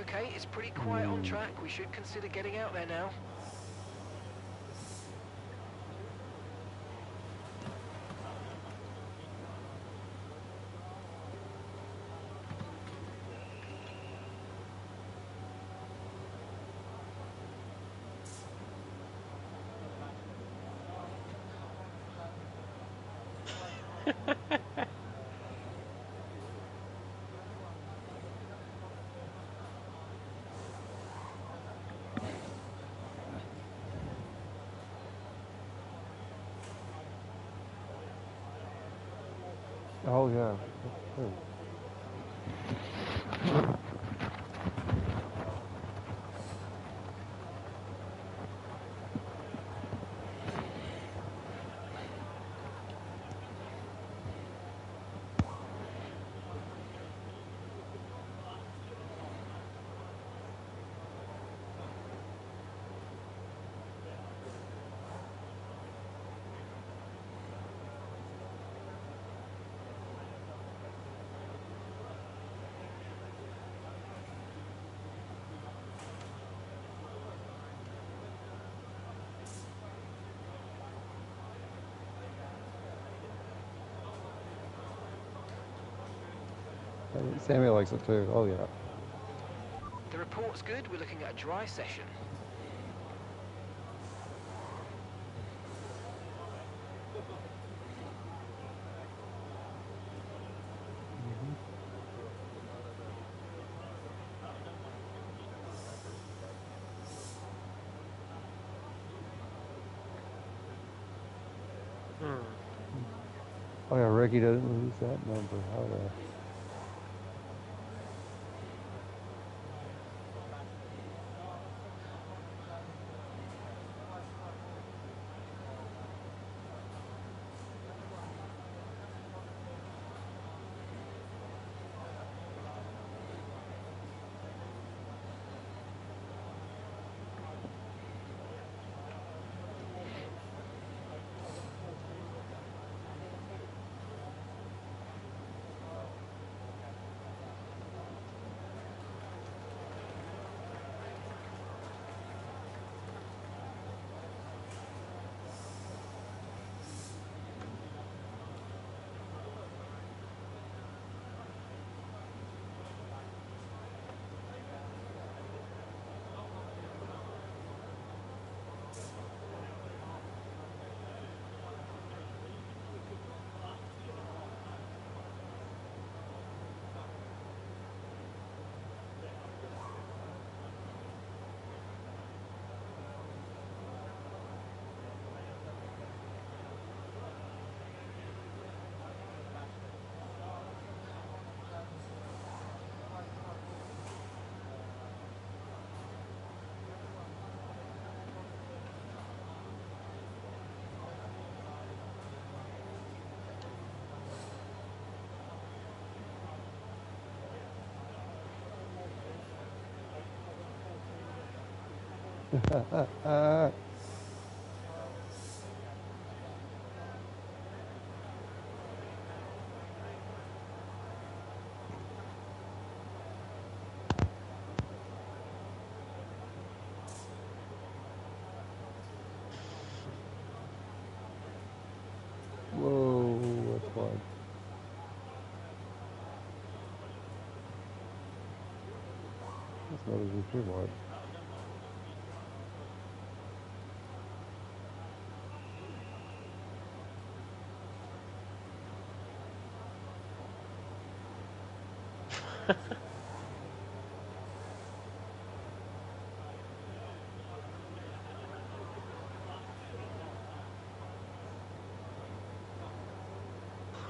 Okay, it's pretty quiet on track. We should consider getting out there now. Oh yeah. That's Sammy likes it too. Oh yeah. The report's good. We're looking at a dry session. Oh yeah, Ricky doesn't lose that number. Oh yeah. Whoa, that's wide. That's not even too wide.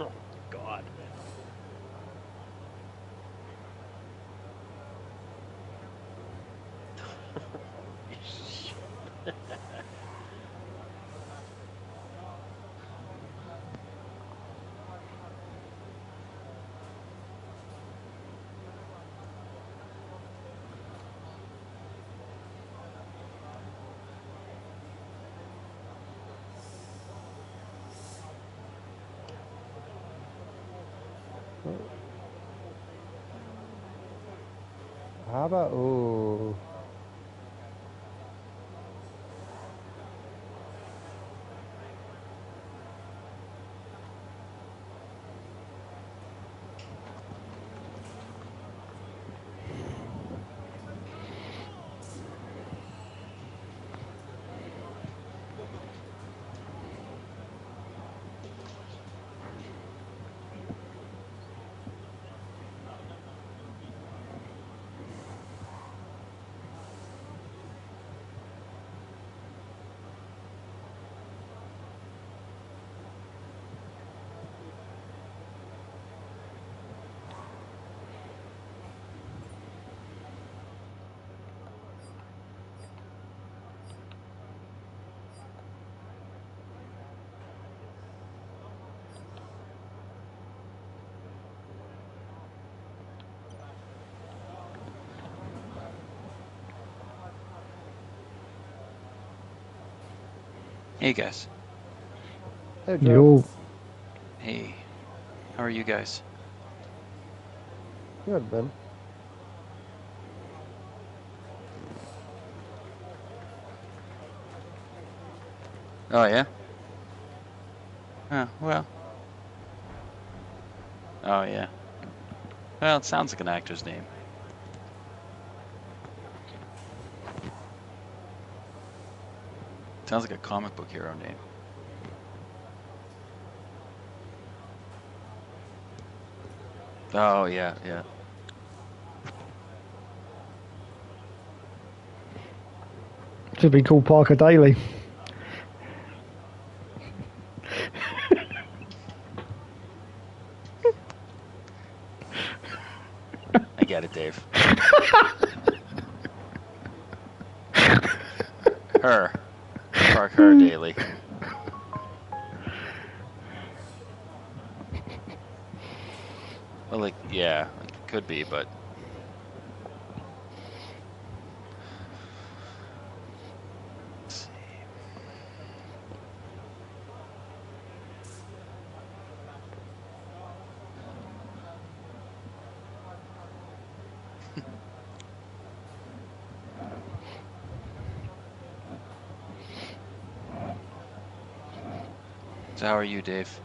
Oh, God. How about, ooh. Hey guys. Hey, Joe. Yo. Hey. How are you guys? Good, Ben. Oh yeah? Oh, well. Oh yeah. Well, it sounds like an actor's name. Sounds like a comic book hero name. Oh yeah, yeah. Should be called Parker Daly. I get it, Dave. Her. Park her daily. Well, like, yeah, like, it could be, but let's see. So how are you, Dave?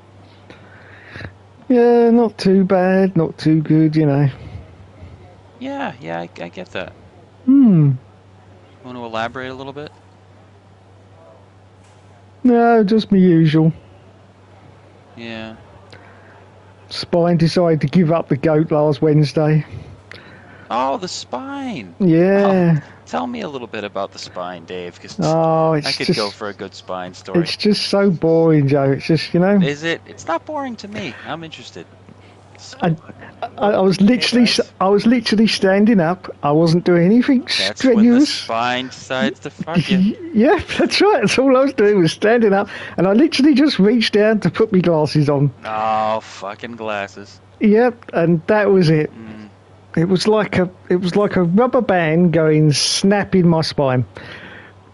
Yeah, not too bad, not too good, you know. Yeah, I get that. Hmm. Want to elaborate a little bit? No, just my usual. Yeah. Spine decided to give up the goat last Wednesday. Oh, the spine. Yeah. Tell me a little bit about the spine, Dave, because Oh, I could go for a good spine story. It's just so boring, Joe. It's just, you know. Is it? It's not boring to me. I'm interested. I was literally, I was literally standing up. I wasn't doing anything That's when the strenuous. spine decides to fuck you. Yeah, that's right. That's all I was doing was standing up, and I literally just reached down to put my glasses on. Oh, fucking glasses. Yep, and that was it. Mm. It was like a rubber band going snap in my spine.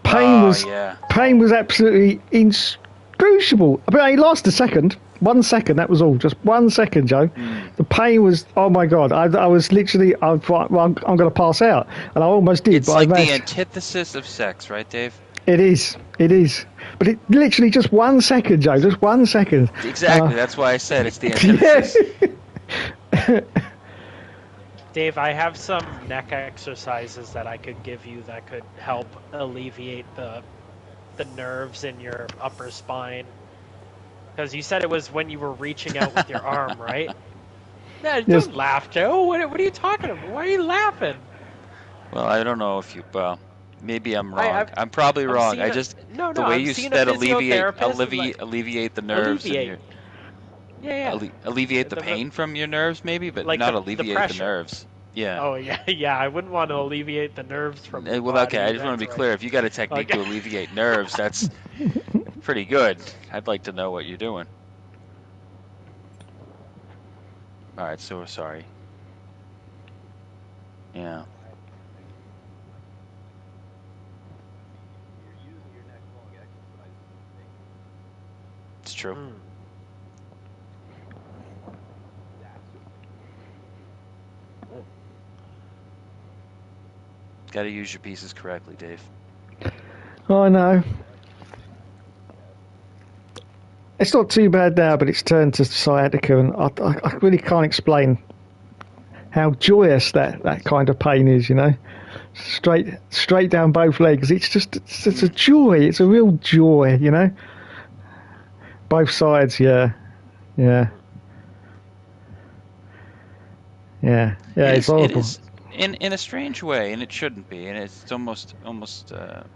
Pain was absolutely inscrutable. I mean, it lasted a second. 1 second, that was all. Just 1 second, Joe. Mm. The pain was, oh my God. I was literally, I thought, well, I'm going to pass out. And I almost did. It's but like the antithesis of sex, right, Dave? It is. But it literally just 1 second, Joe. Just 1 second. Exactly. That's why I said it's the antithesis. Yeah. Dave, I have some neck exercises that I could give you that could help alleviate the nerves in your upper spine. Because you said it was when you were reaching out with your arm, right? No, don't laugh, Joe. What are you talking about? Why are you laughing? Well, I don't know if you. Well, maybe I'm wrong. I'm probably wrong. The way you said alleviate the nerves in your. Yeah. Alleviate the pain from your nerves, maybe, but like not alleviate the nerves. Yeah. Oh, yeah. I wouldn't want to alleviate the nerves from your Well, body. okay. I just want to be clear. If you got a technique to alleviate nerves, that's pretty good. I'd like to know what you're doing. All right. So sorry. Yeah. It's true. Got to use your pieces correctly, Dave. Oh, I know. It's not too bad now, but it's turned to sciatica, and I really can't explain how joyous that kind of pain is, you know. Straight down both legs. It's a joy. It's a real joy, you know. Both sides, yeah. It's horrible. It is, in a strange way, and it shouldn't be, and it's almost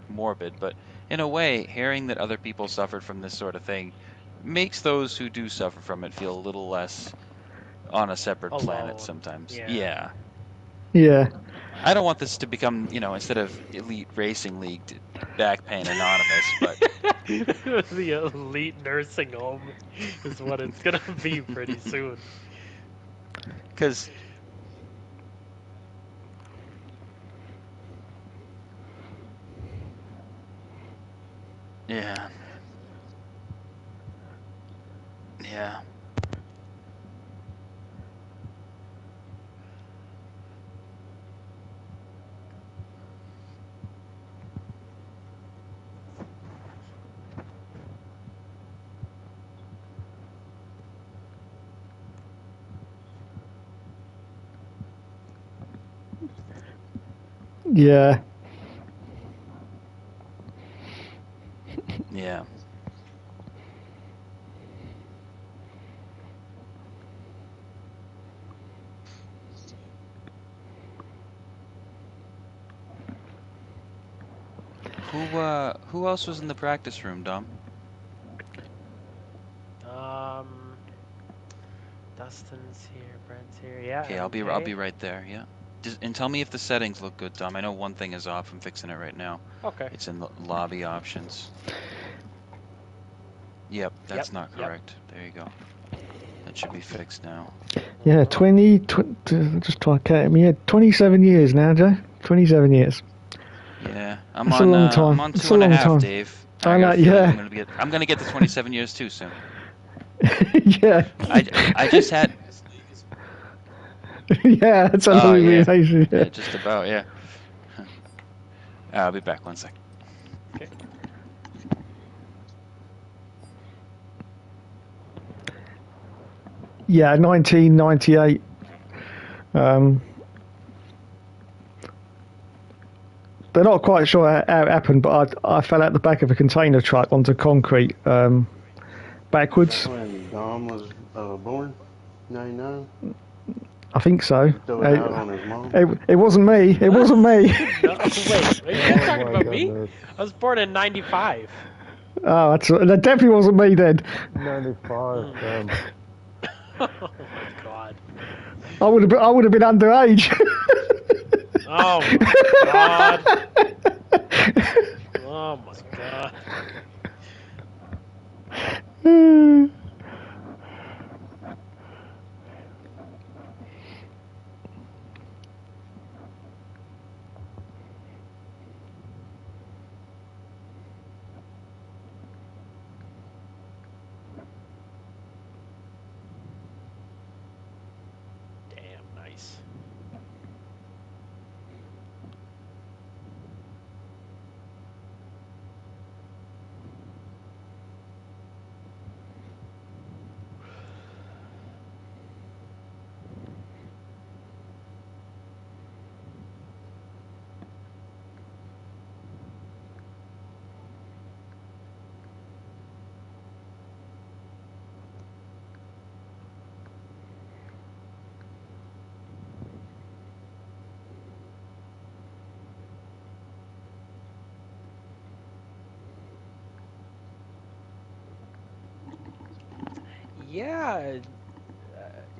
morbid, but in a way, hearing that other people suffered from this sort of thing makes those who do suffer from it feel a little less on a separate planet sometimes. Yeah. I don't want this to become, instead of Elite Racing League, Back Pain Anonymous, but the Elite Nursing Home is what it's gonna be pretty soon. Because yeah. Yeah. Who else was in the practice room, Dom? Dustin's here, Brent's here. Yeah. Okay, I'll be right there. Yeah. And tell me if the settings look good, Dom. I know one thing is off. I'm fixing it right now. Okay. It's in the lobby options. Yep, that's not correct. There you go. That should be fixed now. Yeah, just try to count me. Yeah, 27 years now, Joe. 27 years. Yeah, I'm on 2.5, Dave. I know, yeah. I'm gonna get to 27 years too soon. Yeah. I just had. Yeah, that's amazing. Yeah, just about. Yeah. I'll be back 1 sec. Okay. Yeah, 1998. They're not quite sure how it happened, but I fell out the back of a container truck onto concrete backwards. When Dom was born, 99. I think so. It wasn't me. It wasn't me. No, wait, you're talking about me? I was born in 95. Oh, that definitely wasn't me then. 95. Oh my god. I would have been underage. Oh my god. Oh my god.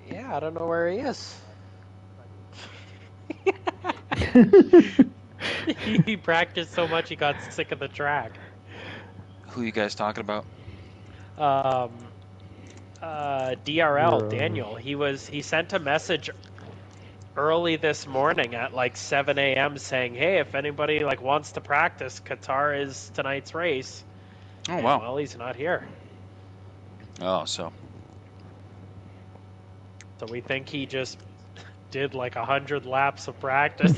Yeah, I don't know where he is. He practiced so much he got sick of the track. Who are you guys talking about? DRL Daniel. He sent a message early this morning at like 7 a.m. saying, "Hey, if anybody wants to practice, Qatar is tonight's race." Oh wow. Well, he's not here. Oh, so we think he just did like 100 laps of practice.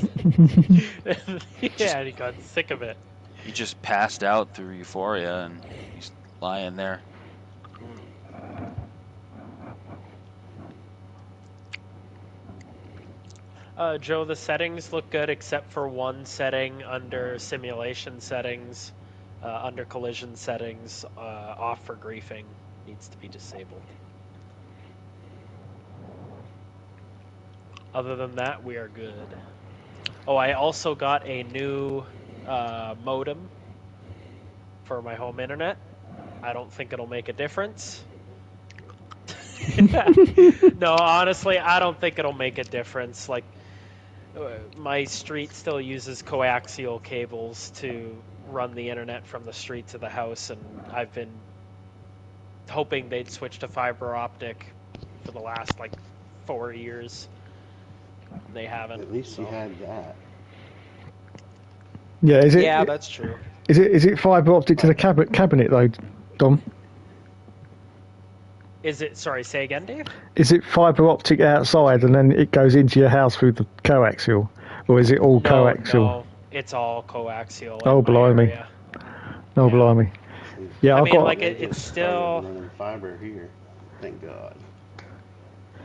Yeah, and he got sick of it. He just passed out through euphoria, and he's lying there. Joe, the settings look good except for one setting under simulation settings, under collision settings, off for griefing. Needs to be disabled. Other than that, we are good. Oh, I also got a new modem for my home internet. I don't think it'll make a difference. No, honestly, I don't think it'll make a difference. Like, my street still uses coaxial cables to run the internet from the street to the house, and I've been hoping they'd switch to fiber optic for the last, like, 4 years. They haven't. At least you had that. Yeah, is it? Yeah, that's true. Is it fibre optic to the cabinet though, Dom? Is it? Sorry, say again, Dave. Is it fibre optic outside and then it goes into your house through the coaxial, or is it all coaxial? No, it's all coaxial. Oh blimey! Oh blimey! Yeah, I I've mean, got. like it's still running fiber here. Thank God.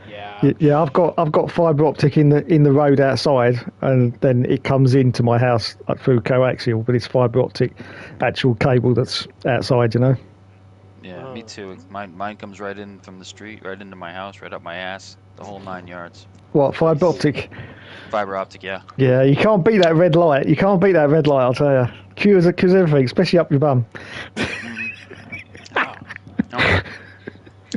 Yeah. I've got fibre optic in the road outside, and then it comes into my house through coaxial, but it's fibre optic, actual cable that's outside. You know. Yeah, me too. Mine comes right in from the street, right into my house, right up my ass, the whole 9 yards. What, fibre optic? Fiber optic, yeah. Yeah, you can't beat that red light. You can't beat that red light, I'll tell you. Cures everything, especially up your bum. No.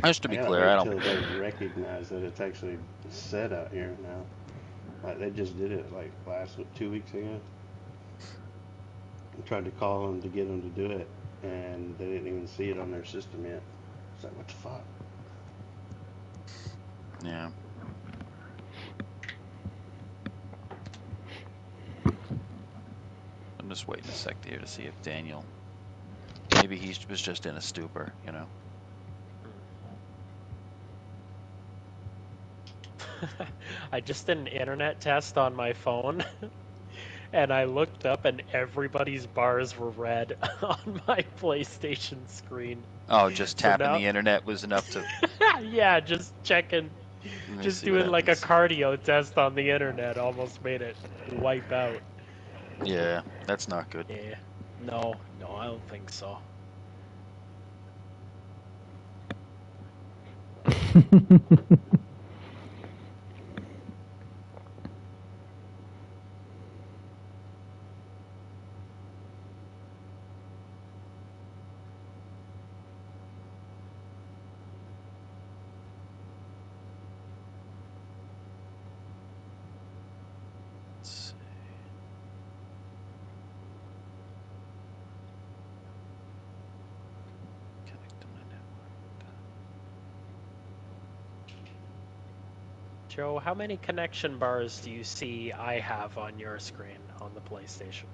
Just to be clear, I don't. Until they recognize that it's actually set out here now. Like they just did it like 2 weeks ago. I tried to call them to get them to do it, and they didn't even see it on their system yet. It's like, what the fuck? Yeah. I'm just waiting a sec here to see if Daniel. Maybe he was just in a stupor, you know. I just did an internet test on my phone, and I looked up, and everybody's bars were red on my PlayStation screen. Oh, just tapping the internet was enough to... Yeah, just checking. Just doing like a cardio test on the internet almost made it wipe out. Yeah, that's not good. Yeah. No, I don't think so. Joe, how many connection bars do you see I have on your screen on the PlayStation?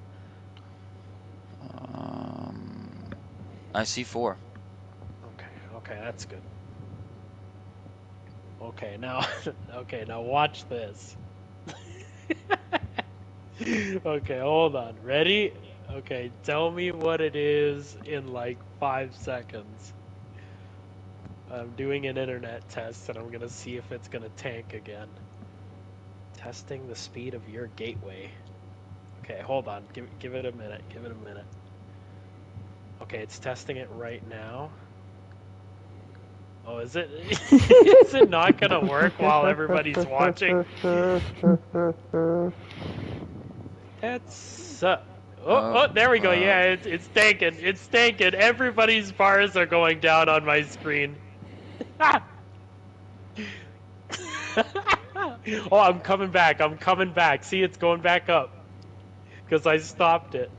I see 4. Okay, that's good. Okay, now watch this. Okay, hold on. Ready? Okay, tell me what it is in like 5 seconds. I'm doing an internet test, and I'm gonna see if it's gonna tank again. Testing the speed of your gateway. Okay, hold on. Give it a minute. Give it a minute. Okay, it's testing it right now. Oh, is it? Is it not gonna work while everybody's watching? That's. Oh, there we go. Yeah, it's tanking. It's tanking. Everybody's bars are going down on my screen. Oh, I'm coming back. I'm coming back. See, it's going back up because I stopped it.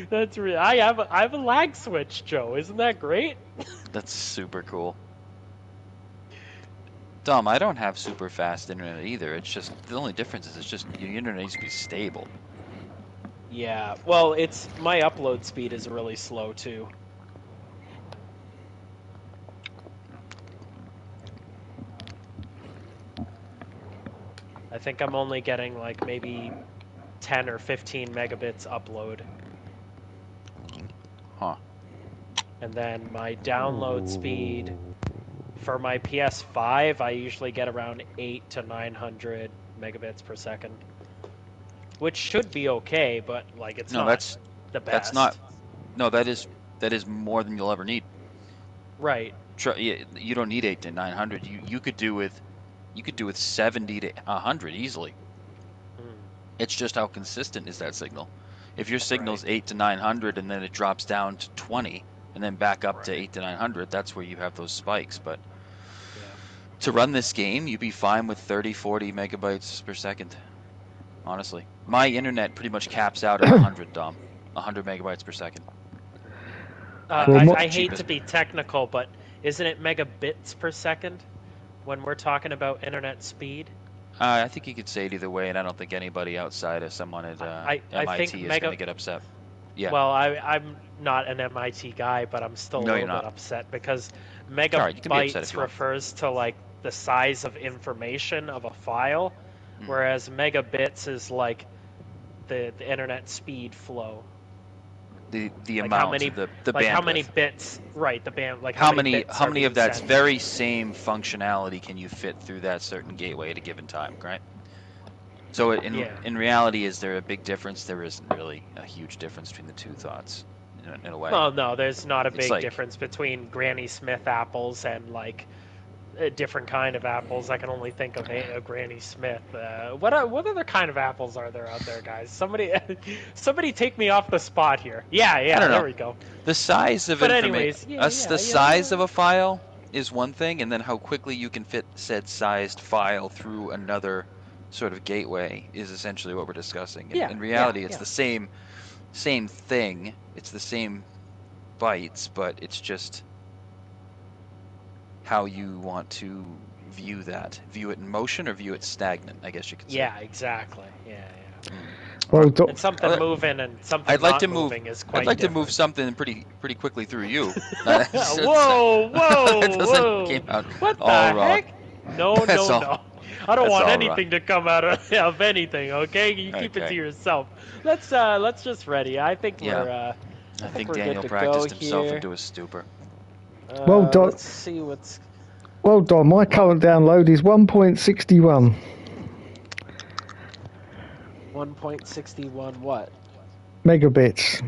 That's real. I have a lag switch, Joe. Isn't that great? That's super cool. Dom, I don't have super fast internet either. It's just the only difference is it's just your internet needs to be stable. Yeah. Well, it's my upload speed is really slow too. think I'm only getting like maybe 10 or 15 megabits upload. Huh. And then my download speed for my PS5, I usually get around 8 to 900 megabits per second, which should be okay, but like it's not the best. That's not. No, that is more than you'll ever need. Right. You don't need 8 to 900. You could do with 70 to 100 easily. It's just how consistent is that signal. If your signal's 8 to 900 and then it drops down to 20 and then back up to 8 to 900, that's where you have those spikes. But to run this game, you'd be fine with 30, 40 megabytes per second. Honestly, my internet pretty much caps out at 100, Dom. 100 megabytes per second. I hate to be technical, but isn't it megabits per second when we're talking about internet speed? I think you could say it either way, and I don't think anybody outside of someone at MIT is going to get upset. Yeah. Well, I'm not an MIT guy, but I'm still a little bit upset because megabytes refers to like the size of information of a file, whereas megabits is like the internet speed flow. The like amount, how many, the like bandwidth. How many bits? Right, the band. Like how many of that very same functionality can you fit through that certain gateway at a given time, right? So in reality, is there a big difference? There isn't really a huge difference between the two thoughts, in a way. Well, no, there's not a big difference between Granny Smith apples and like a different kind of apples. I can only think of a Granny Smith. What other kind of apples are there out there, guys? Somebody take me off the spot here. Yeah, I don't know. There we go. The size of size of a file is one thing, and then how quickly you can fit said sized file through another sort of gateway is essentially what we're discussing. In reality, it's the same thing. It's the same bytes, but it's just how you want to view that. View it in motion or view it stagnant, I guess you could say. Yeah, exactly. Yeah. Well, and something moving and something not moving is quite I'd like different. to move something pretty quickly through you. Whoa! Came out what the all wrong. heck? No. I don't want anything to come out of anything, okay? You keep it to yourself. Let's just ready. I think we're I think Daniel practiced himself into a stupor. Well done. Let's see what's... Well done. My current download is 1.61. 1.61 what? Megabits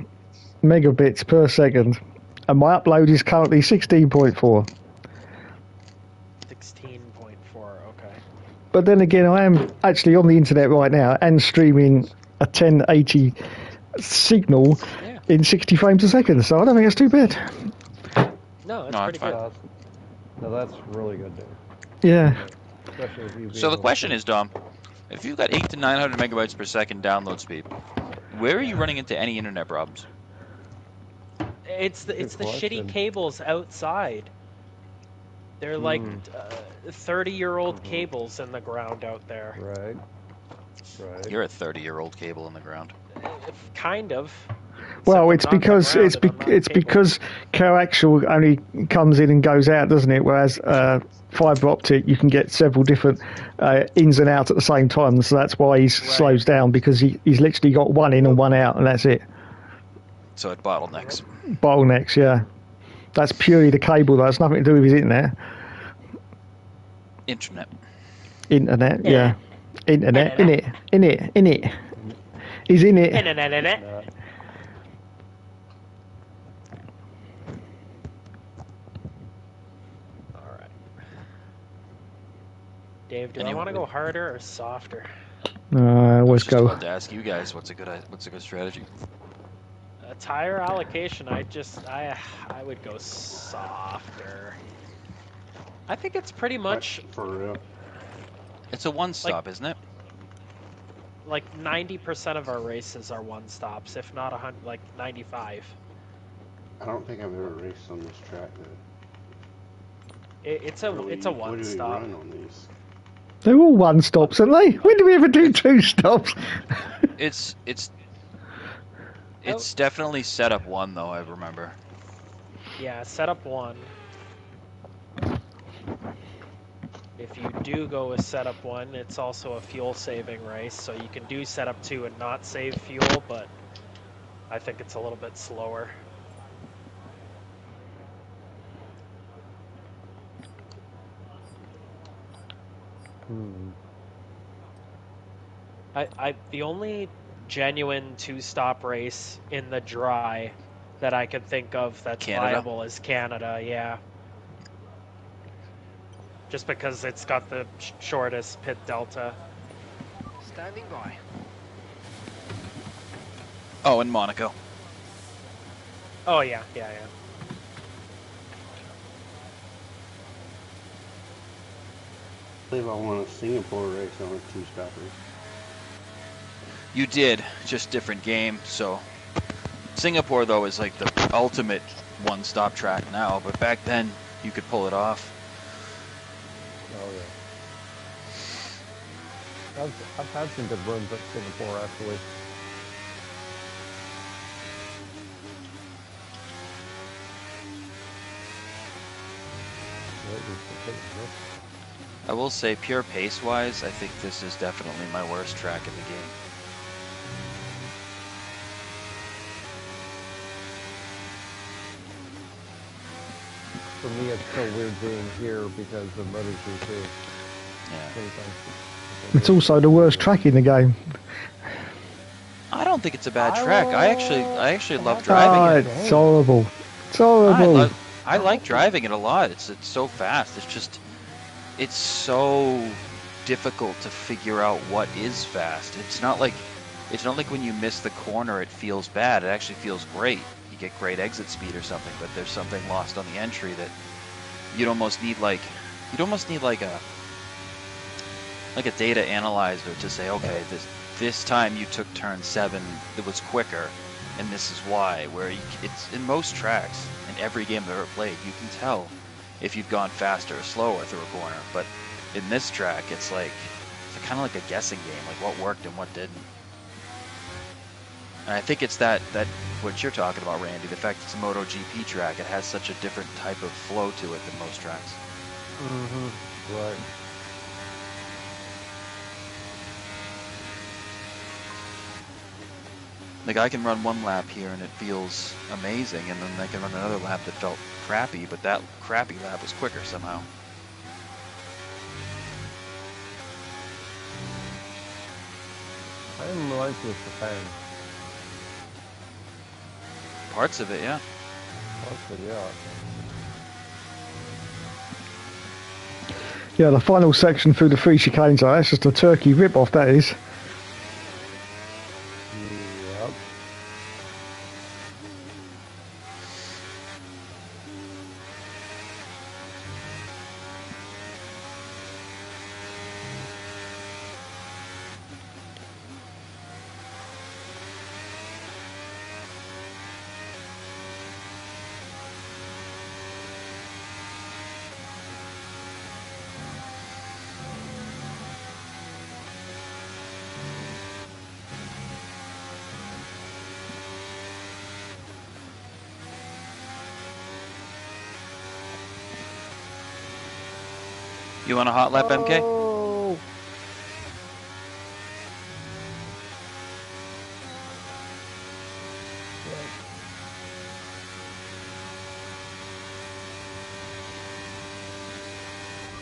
per second. And my upload is currently 16.4. 16.4, okay. But then again, I am actually on the internet right now and streaming a 1080 signal in 60 frames a second, so I don't think it's too bad. No, that's pretty good. No, that's really good, dude. Yeah. So the question is, Dom, if you've got 8 to 900 megabytes per second download speed, where are you running into any internet problems? It's the shitty cables outside. They're like 30-year-old cables in the ground out there. Right. You're a 30-year-old cable in the ground. Kind of. Well, it's because coaxial only comes in and goes out, doesn't it? Whereas fibre optic, you can get several different ins and outs at the same time. So that's why he slows down, because he's literally got one in and one out, and that's it. So it bottlenecks. Bottlenecks, yeah. That's purely the cable, though. It's nothing to do with his internet. Internet, yeah. Internet, in it. He's in it. Internet. Alright. Dave, do I want to go harder or softer? Let's go. I was about to ask you guys what's a good strategy. Tire allocation, I would go softer. I think it's pretty much for real. It's a one-stop, isn't it? Like 90% of our races are one-stops, if not 100, like 95. I don't think I've ever raced on this track. It's a one-stop. What do we run on these? They're all one-stops, aren't they? When do we ever do two stops? It's definitely setup one, though, I remember. Yeah, setup one. If you do go with setup 1, it's also a fuel saving race, so you can do setup 2 and not save fuel, but I think it's a little bit slower. The only genuine 2-stop race in the dry that I could think of that's viable is Canada, yeah. Just because it's got the shortest pit delta. Standing by. Oh, and Monaco. Oh, yeah. I believe I won a Singapore race on a 2-stopper. You did, just different game. So Singapore though is like the ultimate one-stop track now, but back then you could pull it off. Oh yeah. I've had some good runs at Singapore actually. I will say, pure pace-wise, I think this is definitely my worst track in the game. For me, it's so weird being here because of MotoGP. Yeah. It's also the worst track in the game. I don't think it's a bad track. I actually love driving it. It's horrible. It's horrible. I like driving it a lot. It's so fast. It's so difficult to figure out what is fast. It's not like when you miss the corner it feels bad. It actually feels great. You get great exit speed or something, but there's something lost on the entry that you'd almost need like a data analyzer to say, okay, this time you took turn 7, it was quicker, and this is why. Where it's in most tracks, in every game I've ever played, you can tell if you've gone faster or slower through a corner. But in this track, it's kind of like a guessing game, like what worked and what didn't. And I think it's that what you're talking about, Randy, the fact it's a MotoGP track, it has such a different type of flow to it than most tracks. Mm-hmm. Right. Like I can run one lap here and it feels amazing, and then I can run another lap that felt crappy, but that crappy lap was quicker somehow. I didn't realize it was Japan. Parts of it, yeah. Parts of it, yeah. Yeah, the final section through the 3 chicanes, that's just a turkey rip-off, that is. Yep. You want a hot lap, MK? Oh.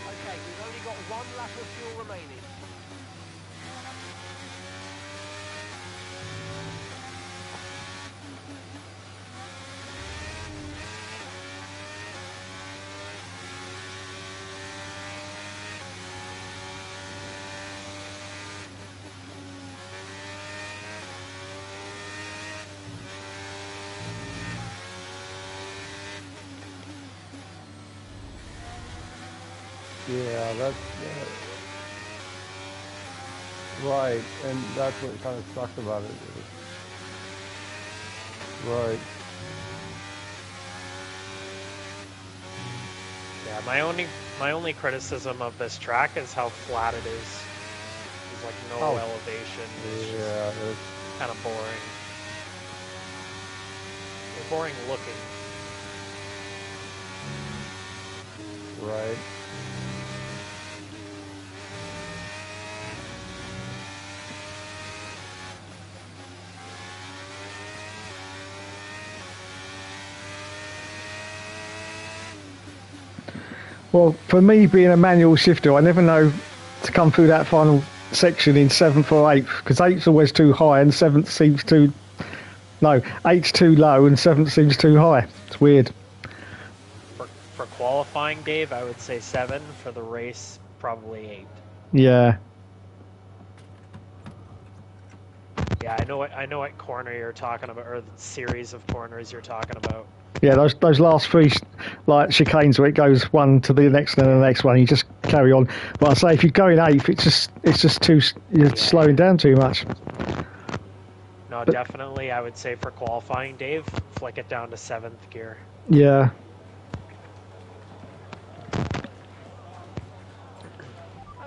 Okay, we've only got 1 lap of fuel remaining. Yeah, that's right, and that's what kind of sucks about it. Right. Yeah, my only criticism of this track is how flat it is. There's like no elevation. It's Yeah, it's kind of boring. Boring looking. right. Well, for me being a manual shifter, I never know to come through that final section in 7th or 8th, because 8th's always too high and 7th seems too... No, 8th's too low and 7th seems too high. It's weird. For qualifying, Dave, I would say 7. For the race, probably 8. Yeah. Yeah, I know what corner you're talking about, or the series of corners you're talking about. Yeah, those last 3 like chicanes where it goes one to the next and then the next one, you just carry on. But I say if you're going 8th, it's just too you're slowing down too much. No, definitely, I would say for qualifying, Dave, flick it down to 7th gear. Yeah.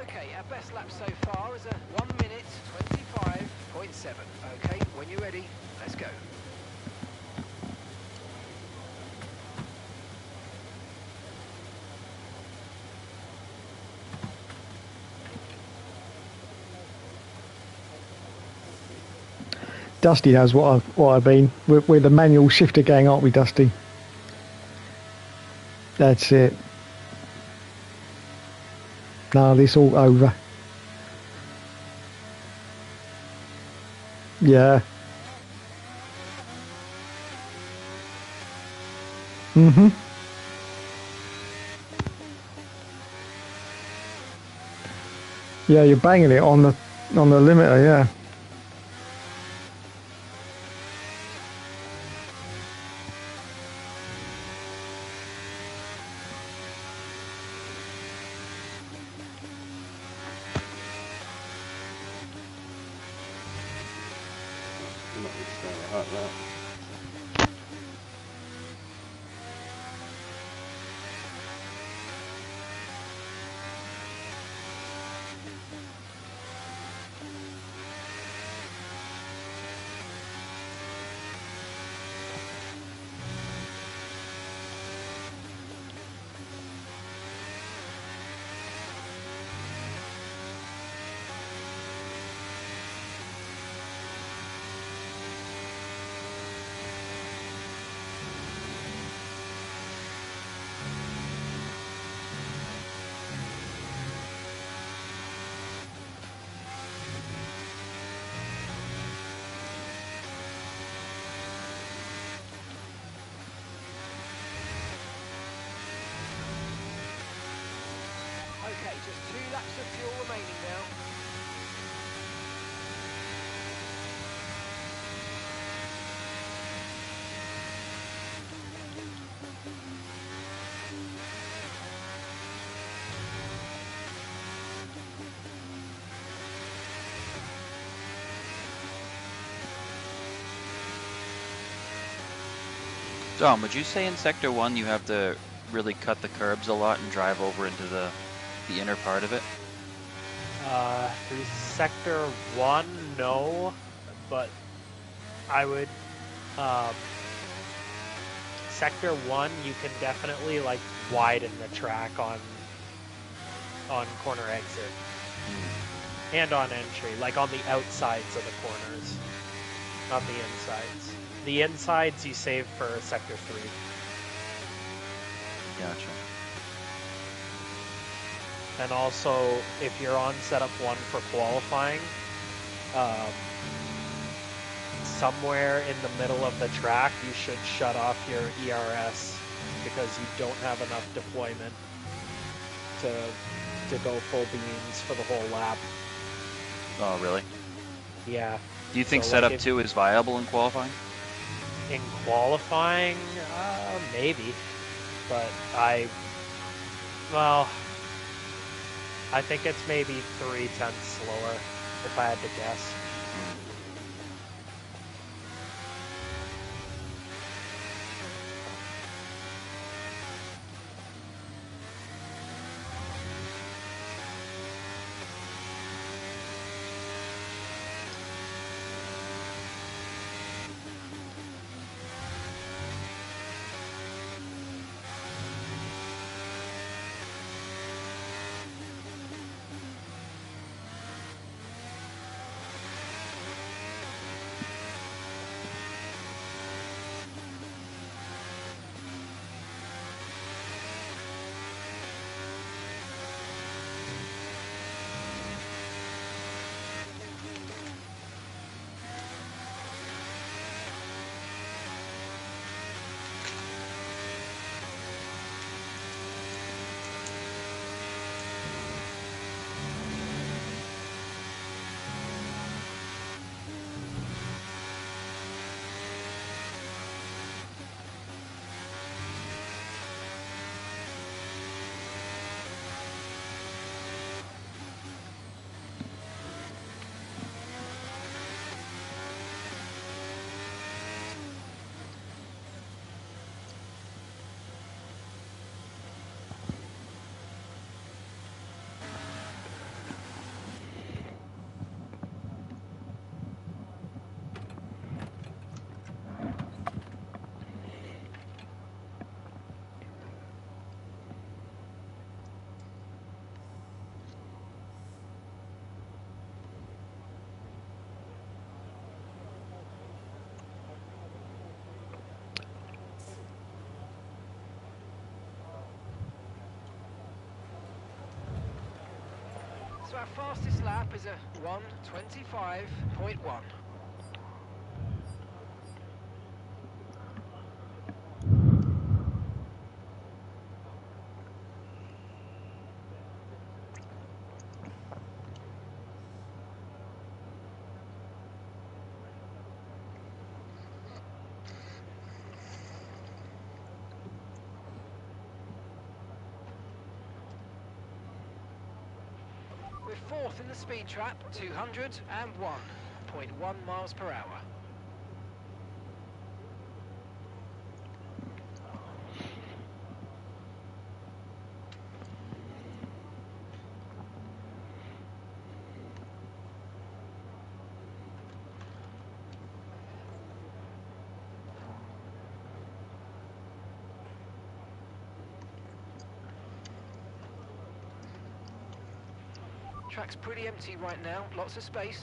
Okay, our best lap so far is a 1 minute 25.7. Okay, when you're ready, let's go. Dusty knows what I've been. We're the manual shifter gang, aren't we, Dusty? That's it. Now this all over. Yeah. Mhm. Yeah, you're banging it on the limiter, yeah. Hot lap. Okay, just 2 laps of fuel remaining now. Dom, would you say in Sector 1 you have to really cut the curbs a lot and drive over into the inner part of it? Through Sector 1, no, but I would, Sector 1, you can definitely, like, widen the track on corner exit. And on entry, like on the outsides of the corners, not the insides. The insides you save for Sector 3. Gotcha. And also, if you're on setup 1 for qualifying, somewhere in the middle of the track, you should shut off your ERS because you don't have enough deployment to go full beams for the whole lap. Oh, really? Yeah. Do you think So, setup like, 2 is viable in qualifying? In qualifying, maybe. But I think it's maybe 0.3 slower, if I had to guess. So our fastest lap is a 1:25.1. We're fourth in the speed trap, 201.1 miles per hour. Track's pretty empty right now, lots of space.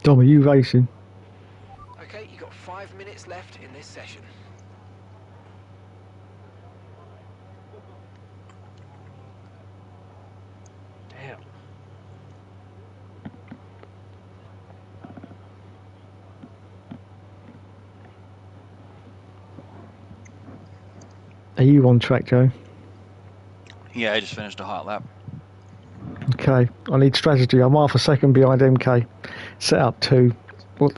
Dom, are you racing? Okay, you've got 5 minutes left in this session. Damn. Are you on track, Joe? Yeah, I just finished a hot lap. Okay, I need strategy. I'm half a second behind MK. Set up 2.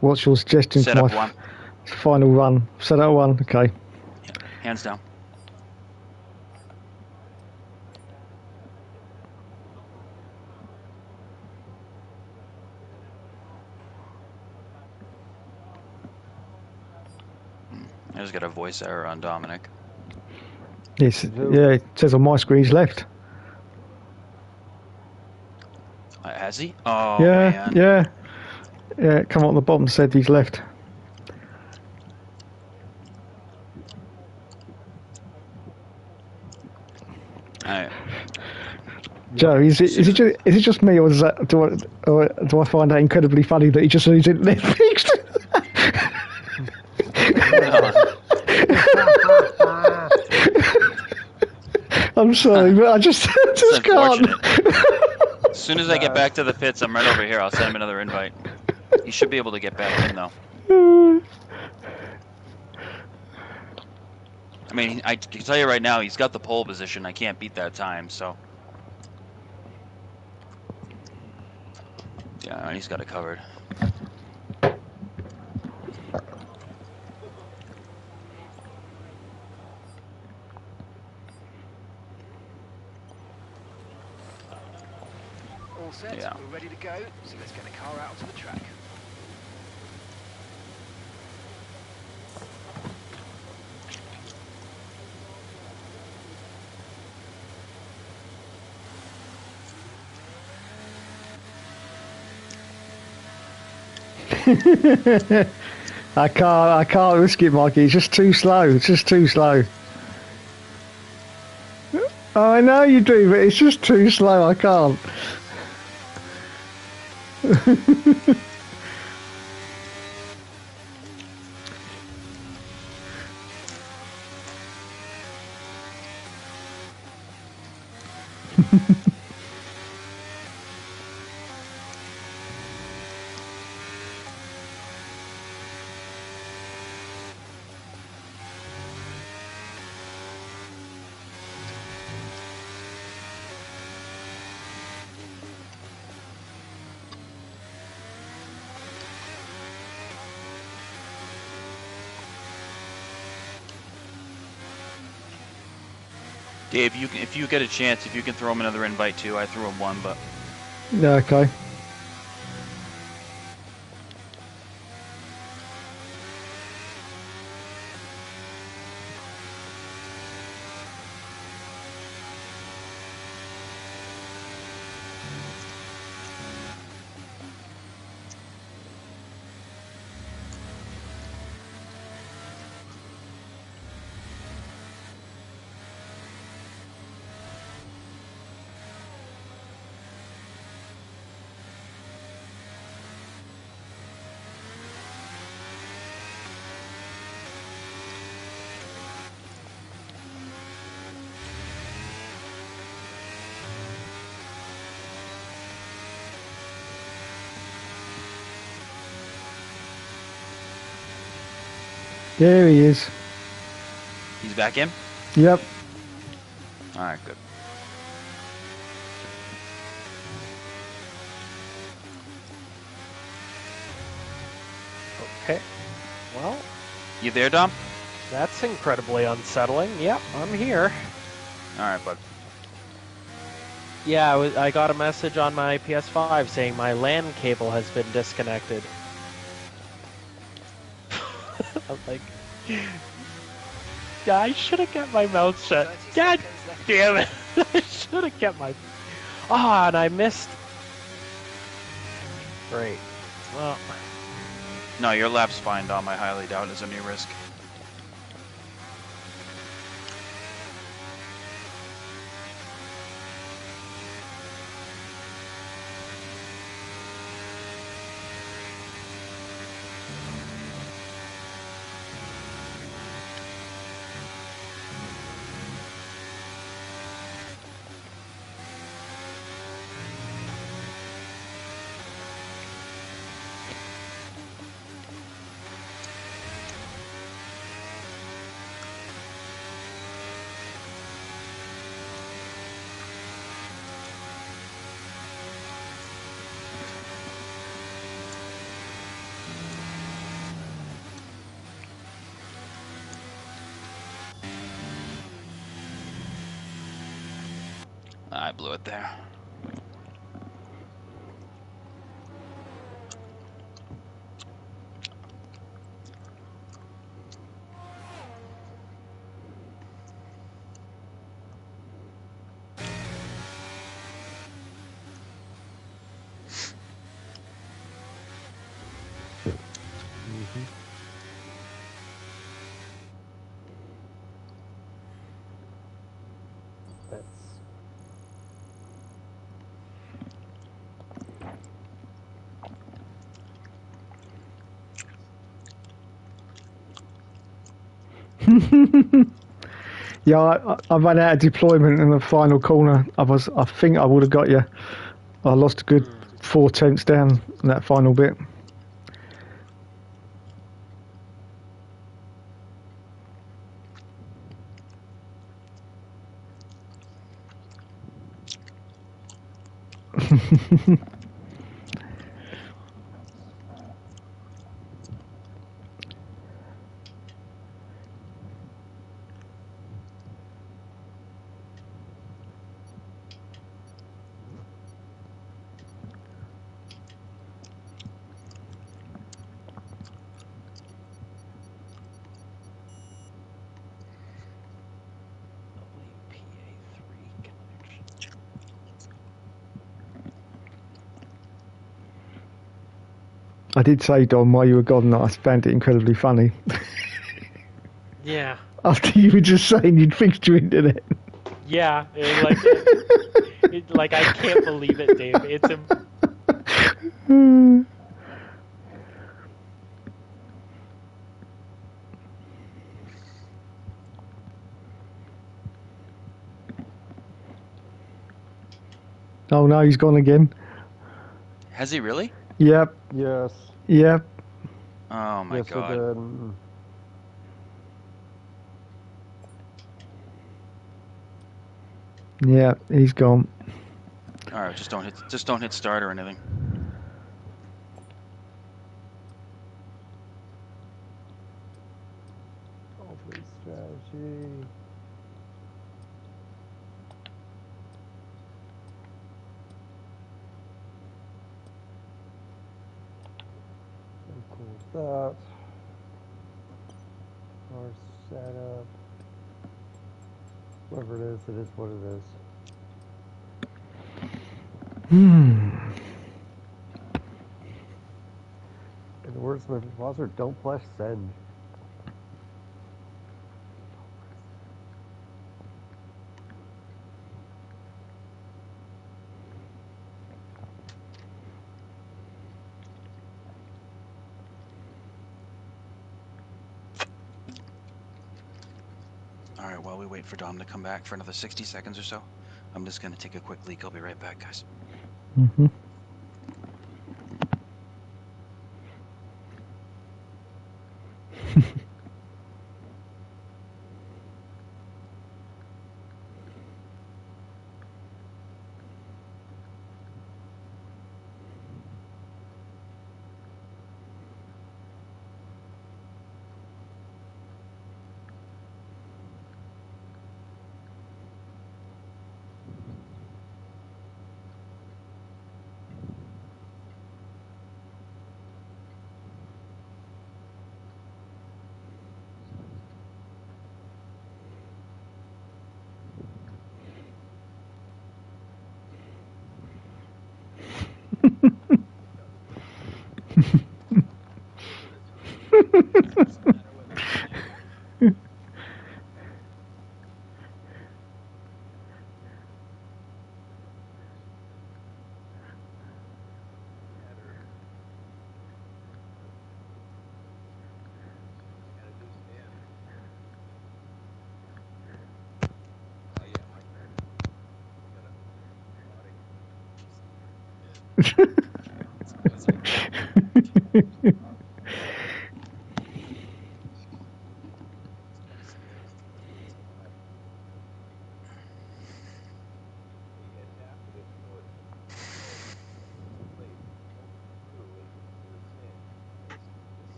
What's your suggestion Set for up my 1. Final run? Set up 1. Okay. Yeah, hands down. I just got a voice error on Dominic. Yes. Yeah, it says on my screen he's left. Has he? Oh, yeah, man. yeah. Come on the bottom said he's left. Alright. Joe, is it just me, or do I find that incredibly funny that he just needs it fixed? I'm sorry, but I just can't. As soon as I get back to the pits, I'm right over here. I'll send him another invite. He should be able to get back in, though. I mean, I can tell you right now, he's got the pole position. I can't beat that time, so. Yeah, he's got it covered. All set, Yeah. we're ready to go, so let's get the car out onto the track. I can't risk it, Mikey. It's just too slow. It's just too slow. Oh, I know you do, but it's just too slow. I can't. Dave, if you get a chance, if you can throw him another invite too. I threw him one, but. Yeah, okay. There he is. He's back in? Yep. Alright, good. Okay. Well, You there, Dom? that's incredibly unsettling. Yep, I'm here. Alright, bud. Yeah, I got a message on my PS5 saying my LAN cable has been disconnected. I'm like, yeah, I should have kept my mouth shut. God damn it! I should have kept my. Ah, and I missed. Great. Well. No, your lap's fine, Dom. I highly doubt it's any risk. I blew it there. Yeah, I ran out of deployment in the final corner. I think I would have got you. I lost a good 4/10 down in that final bit. I did say, Don, while you were gone, that I found it incredibly funny. Yeah. After you were just saying you'd fixed your internet. Yeah, like I can't believe it, Dave. It's Oh no, he's gone again. Has he really? Yep. Yes. Yep. Oh my Yes, god. it did. Yeah, he's gone. All right, just don't hit start or anything. Open strategy. Equals that. Our setup. Whatever it is what it is. In the words of my sponsor, don't flash send. All right, while we wait for Dom to come back for another 60 seconds or so, I'm just going to take a quick leak. I'll be right back, guys. Mm-hmm.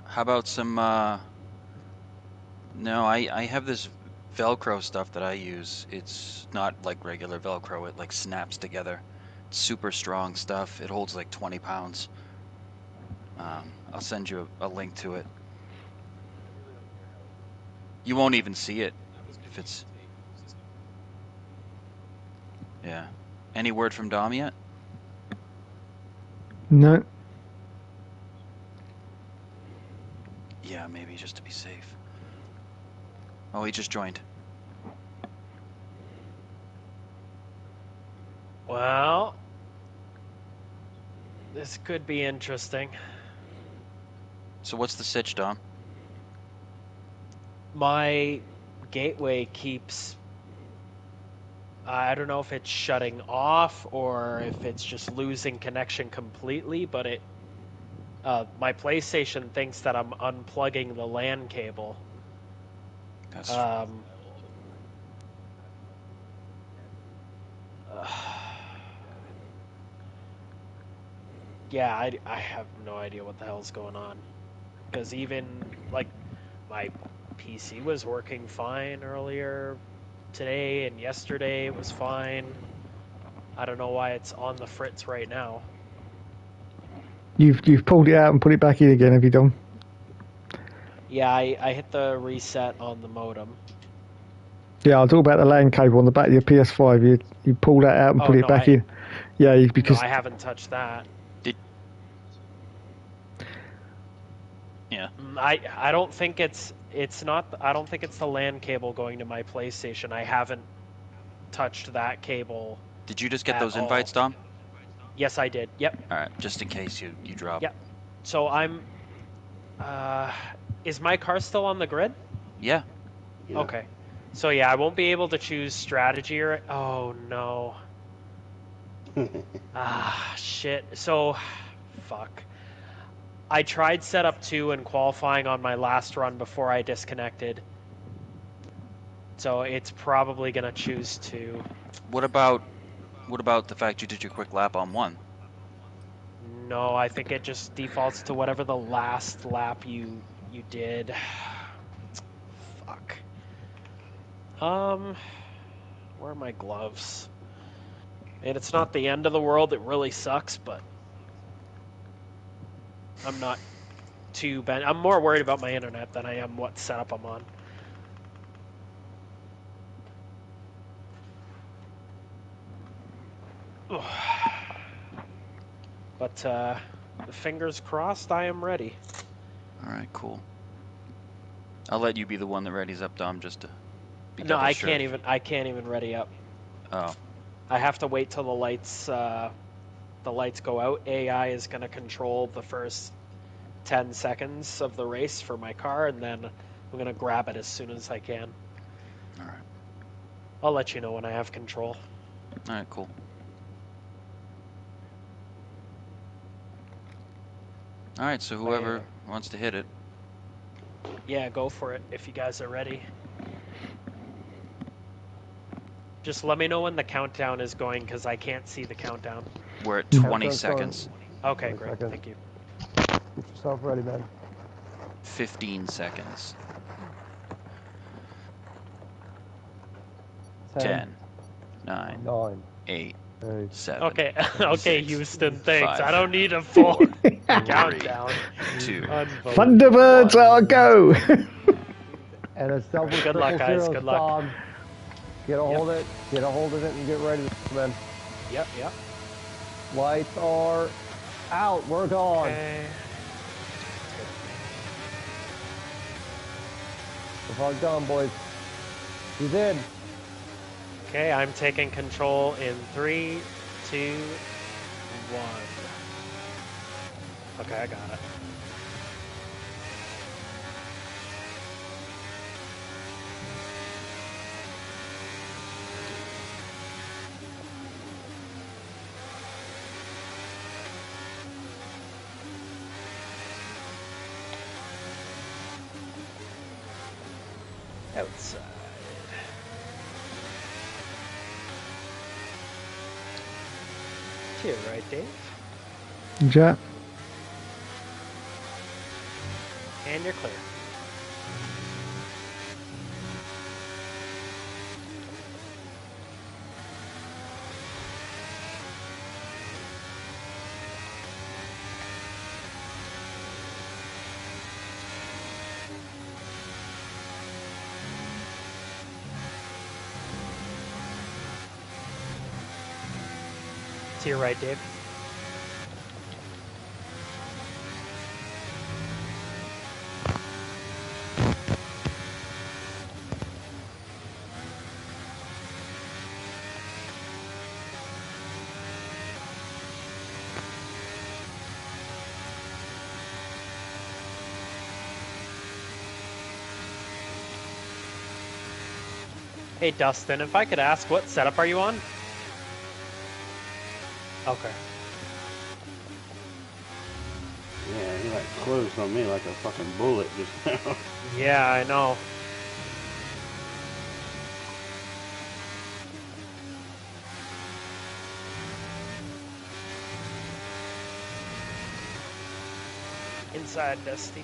How about some, no, I have this Velcro stuff that I use. It's not like regular Velcro, it like snaps together. It's super strong stuff. It holds like 20 pounds. I'll send you a link to it. You won't even see it if it's... Yeah. Any word from Dom yet? No. Yeah, maybe just to be safe. Oh, he just joined. Well, this could be interesting. So what's the sitch, Dom? My gateway keeps... I don't know if it's shutting off or if it's just losing connection completely, but it... my PlayStation thinks that I'm unplugging the LAN cable. That's... Yeah, I have no idea what the hell's going on. Because even, like, my PC was working fine earlier today, and yesterday it was fine. I don't know why it's on the fritz right now. You've pulled it out and put it back in again, have you, Dom? Yeah, I hit the reset on the modem. Yeah, I'll talk about the LAN cable on the back of your PS5. You pull that out and put it back in. Yeah, because... No, I haven't touched that. Yeah. I don't think it's not. I don't think it's the LAN cable going to my PlayStation. I haven't touched that cable. Did you just get those invites, Dom? Yes, I did. Yep. All right, just in case you drop. Yep. So I'm. Is my car still on the grid? Yeah. Okay. So yeah, I won't be able to choose strategy or. Oh no. Shit. So, fuck. I tried setup 2 and qualifying on my last run before I disconnected. So it's probably gonna choose 2. What about the fact you did your quick lap on 1? No, I think it just defaults to whatever the last lap you did. Fuck. Where are my gloves? And it's not the end of the world, it really sucks, but I'm not too bad. I'm more worried about my internet than I am what setup I'm on. But fingers crossed, I am ready. All right, cool. I'll let you be the one that readies up, Dom, just to be No, I sure. can't even ready up. Oh. I have to wait till the lights go out. AI is going to control the first 10 seconds of the race for my car, and then I'm going to grab it as soon as I can. All right. I'll let you know when I have control. All right, cool. All right, so whoever wants to hit it. Yeah, go for it if you guys are ready. Just let me know when the countdown is going, because I can't see the countdown. We're at 20 seconds. Okay, great. Thank you. Get yourself ready, man. 15 seconds. 10, 9, 9, 8, Hey. 7. Okay, okay, 6, Houston, thanks. 5, I don't need a full 4, countdown. 2. Thunderbirds, I'll go! And a silver Good luck, triple guys. zero Good luck. Stom. Get a hold of it. Get a hold of it and get ready, man. Yep. Lights are out. We're gone. Okay. We're all gone, boys. He's in. Okay, I'm taking control in 3, 2, 1. Okay, I got it. Outside. To your right, Dave. Yeah. And you're clear. To your right, Dave. Hey, Dustin, if I could ask, what setup are you on? Okay. Yeah, he like closed on me like a fucking bullet just now. Yeah, I know. Inside, Dusty.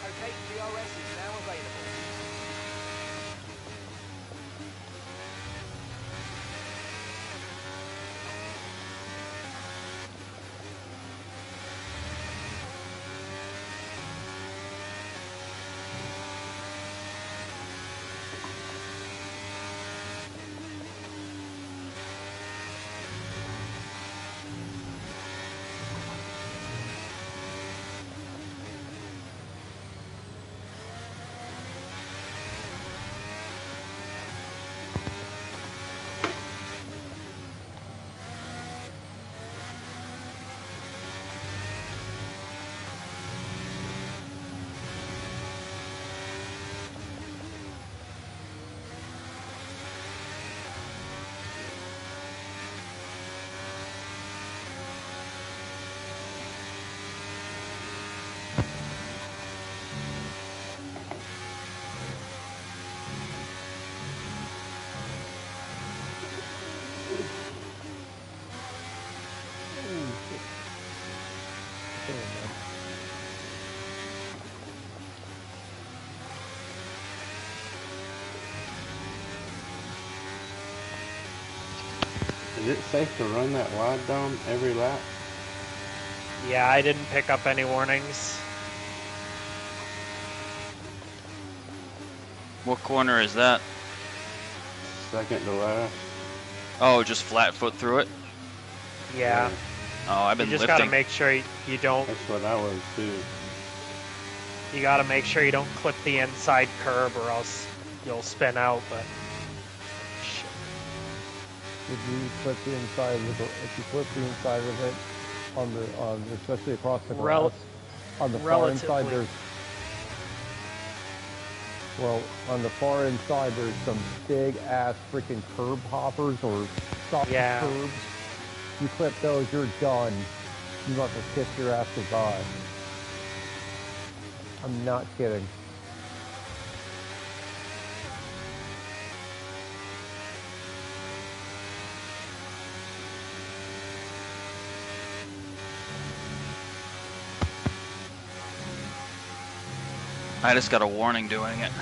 Okay, DRS is now available. Is it safe to run that wide dome every lap? Yeah, I didn't pick up any warnings. What corner is that? Second to last. Oh, just flat foot through it? Yeah. Oh, I've been You just lifting. gotta make sure you don't. That's what I was too. You gotta make sure you don't clip the inside curb, or else you'll spin out. But shit. If you clip the inside of the, if you clip the inside of it on especially across the grass, on the far inside there's, well, on the far inside there's some big ass freaking curb hoppers or soft curbs. You clip those, you're done. You must have kissed your ass goodbye. I'm not kidding. I just got a warning doing it.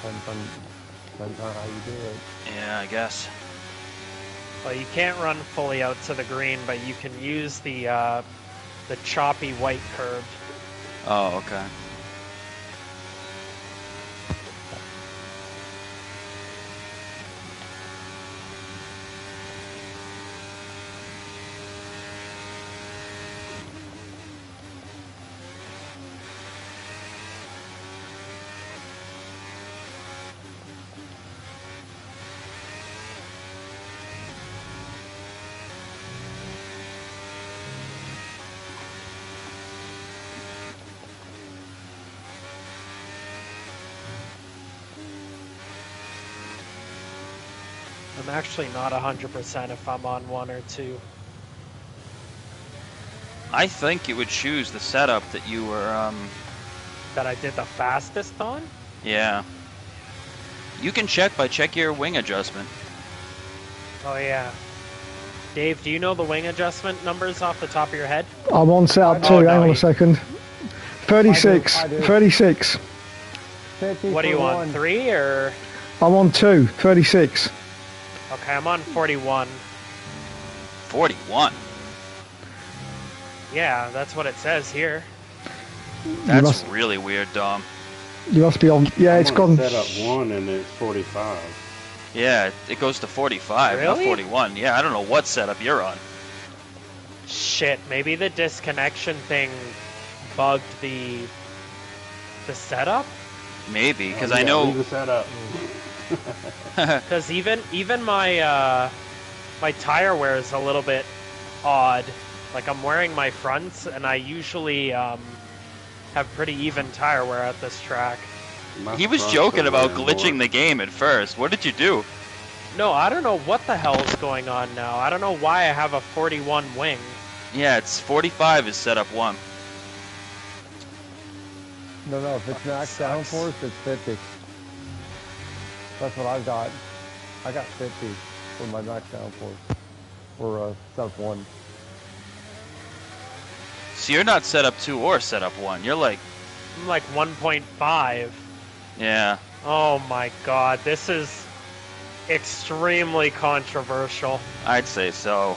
Depends on how you do it. Yeah, I guess. Well, you can't run fully out to the green, but you can use the choppy white curb. Oh, okay. I'm actually not 100% if I'm on 1 or 2. I think it would choose the setup that you were, That I did the fastest on? Yeah. You can check your wing adjustment. Oh yeah. Dave, do you know the wing adjustment numbers off the top of your head? I'm on setup 2, hang on a second. 36, I do. 36. 50 What are you for on, one. 3 or? I'm on 2, 36. Okay, I'm on 41. 41. Yeah, that's what it says here. That's really weird, Dom. You must be on, yeah, it's gone. Set up 1 and it's 45. Yeah, it goes to 45, not Really? 41. Yeah, I don't know what setup you're on. Shit, maybe the disconnection thing bugged the setup? Maybe, because Oh, I yeah, know. leave the setup. Because even my my tire wear is a little bit odd. Like I'm wearing my fronts, and I usually have pretty even tire wear at this track. He was joking about glitching the game at first. What did you do? No, I don't know what the hell is going on now. I don't know why I have a 41 wing. Yeah, it's 45 is setup 1. No, if it's max downforce, it's 50. That's what I've got. I got 50 for my max downforce for sub 1. So you're not setup 2 or setup 1. You're like... I'm like 1.5. Yeah. Oh my god, this is extremely controversial. I'd say so.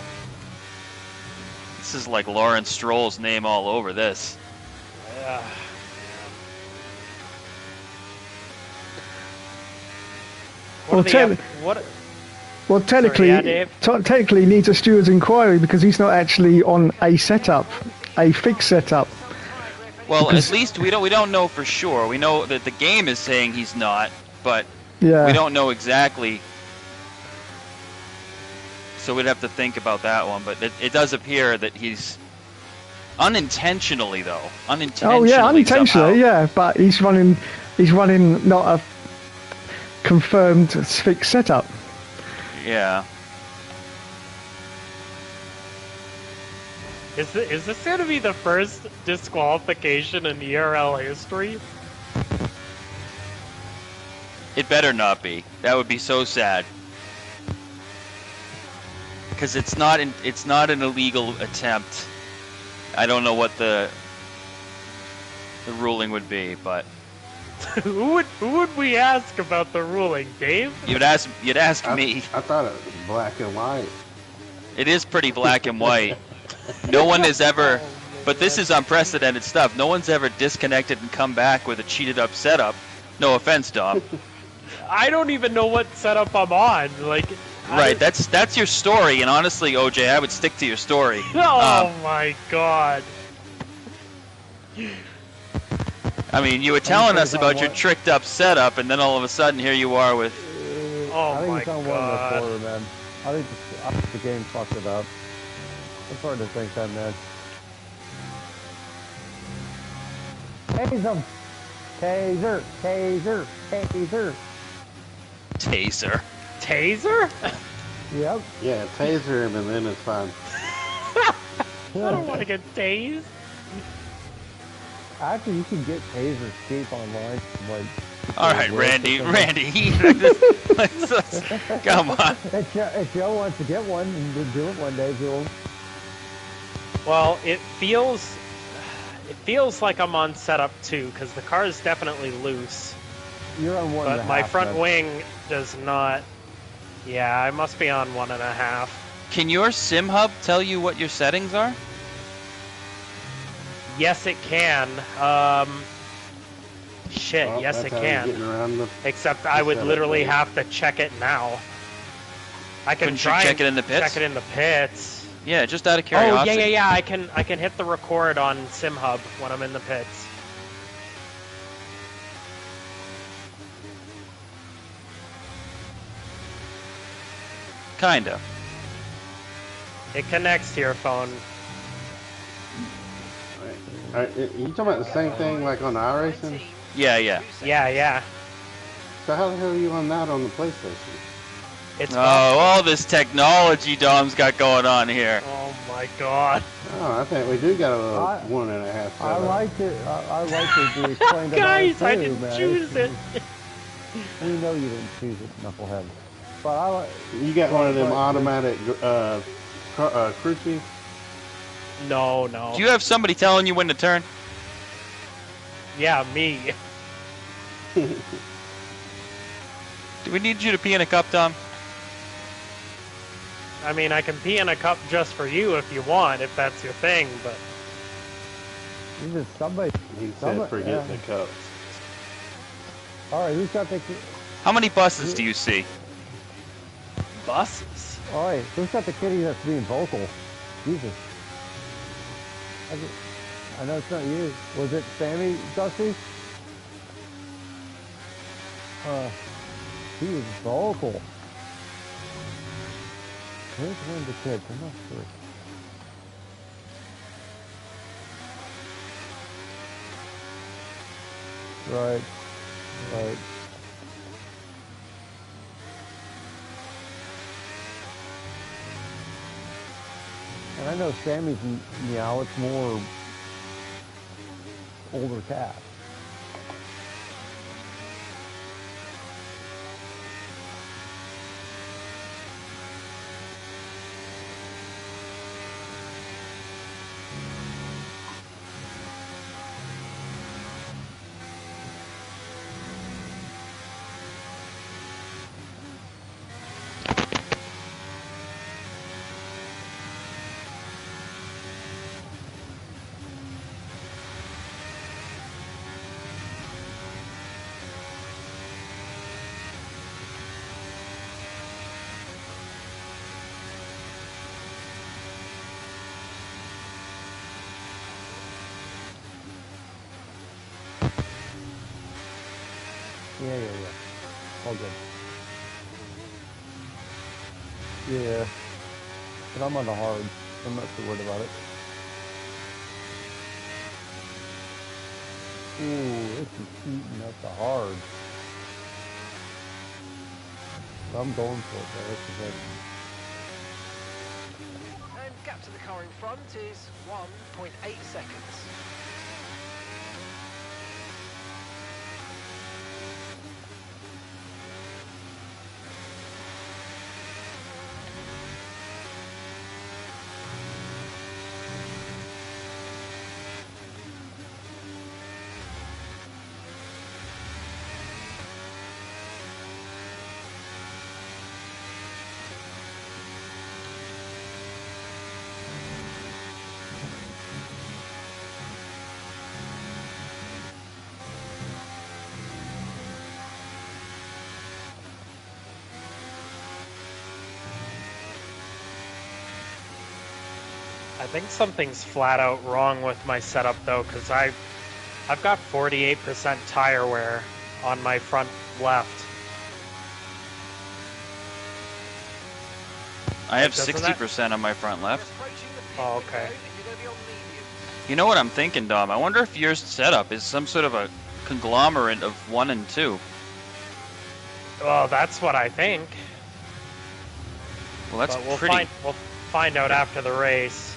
This is like Lawrence Stroll's name all over this. Yeah. Well, technically, Sorry, yeah, Dave? technically he needs a steward's inquiry because he's not actually on a setup, a fixed setup. Well, Because- at least we don't know for sure. We know that the game is saying he's not, but Yeah. we don't know exactly. So we'd have to think about that one. But it does appear that he's unintentionally, though. Unintentionally. Oh yeah, unintentionally, somehow. yeah. But he's running not a confirmed fixed setup. Yeah. Is this going to be the first disqualification in ERL history? It better not be. That would be so sad. Because it's not an illegal attempt. I don't know what the ruling would be, but Who would we ask about the ruling, Dave? you'd ask me. I thought it was black and white. It is pretty black and white. No one has ever, but this is unprecedented stuff. No one's ever disconnected and come back with a cheated up setup. No offense, Dom. I don't even know what setup I'm on. Like, Right, that's your story, and honestly, OJ, I would stick to your story. Oh my god. I mean, you were telling us about your tricked up setup, and then all of a sudden here you are with... Oh my I think it's on god. 1 man. I think the game fucked it up. It's hard to think that, man. Tase him! Taser! Taser! Taser! Taser. Taser? Yep. Yeah, taser him and then it's fine. I don't want to get tased. Actually, you can get tasers cheap online. Like, all right, Randy. Come on. If Joe wants to get one and we'll do it one day, Joe. Well, it feels like I'm on setup 2 because the car is definitely loose. You're on 1.5. But my front wing does not. Yeah, I must be on 1.5. Can your sim hub tell you what your settings are? Yes, it can. Shit, Well, yes, it that's how can. you're getting around the Except I would setup, literally right? have to check it now. I can Couldn't you try check and it in the pits? check it in the pits. Yeah, just out of Oh curiosity. yeah. I can hit the record on SimHub when I'm in the pits. Kinda. It connects to your phone. Are you talking about the same thing like on the iRacing? Yeah, yeah. Yeah. So how the hell are you on that on the PlayStation? It's Oh, all this technology Dom's got going on here. Oh my god. Oh, I think we do got a little 1.5. I like it. I like it to explain to Guys, too, I didn't man. choose it. We know you didn't choose it, knucklehead. But I like. You got one of them automatic crew chiefs? No. Do you have somebody telling you when to turn? Yeah, me. Do we need you to pee in a cup, Dom? I mean, I can pee in a cup just for you if you want, if that's your thing, but... You just somebody. He said forget the cup. Alright, who's got the... How many buses do you see? Buses? Alright, who's got the kitty that's being vocal? Jesus. I know it's not you. Was it Sammy, Dusty? He was vocal. Where's one of the kids? I'm not sure. Right. And I know Sammy's meow, it's more older cat. Yeah. All good. Yeah. But I'm on the hard. I'm not too worried about it. Ooh, this is eating up the hard. I'm going for it, though. This is it. And gap to the car in front is 1.8 seconds. I think something's flat out wrong with my setup though, because I've got 48% tire wear on my front left. I have 60% on my front left. Oh, okay. You know what I'm thinking, Dom? I wonder if your setup is some sort of a conglomerate of 1 and 2. Well, that's what I think. Well, that's but we'll pretty. We'll find out after the race.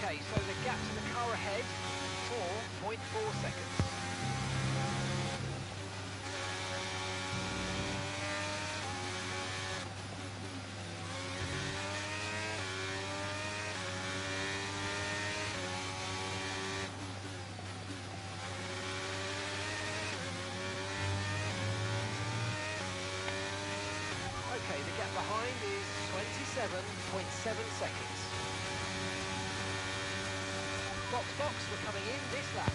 Okay, so the gap to the car ahead, 4.4 seconds. Okay, the gap behind is 27.7 seconds. Box, we're coming in this lap.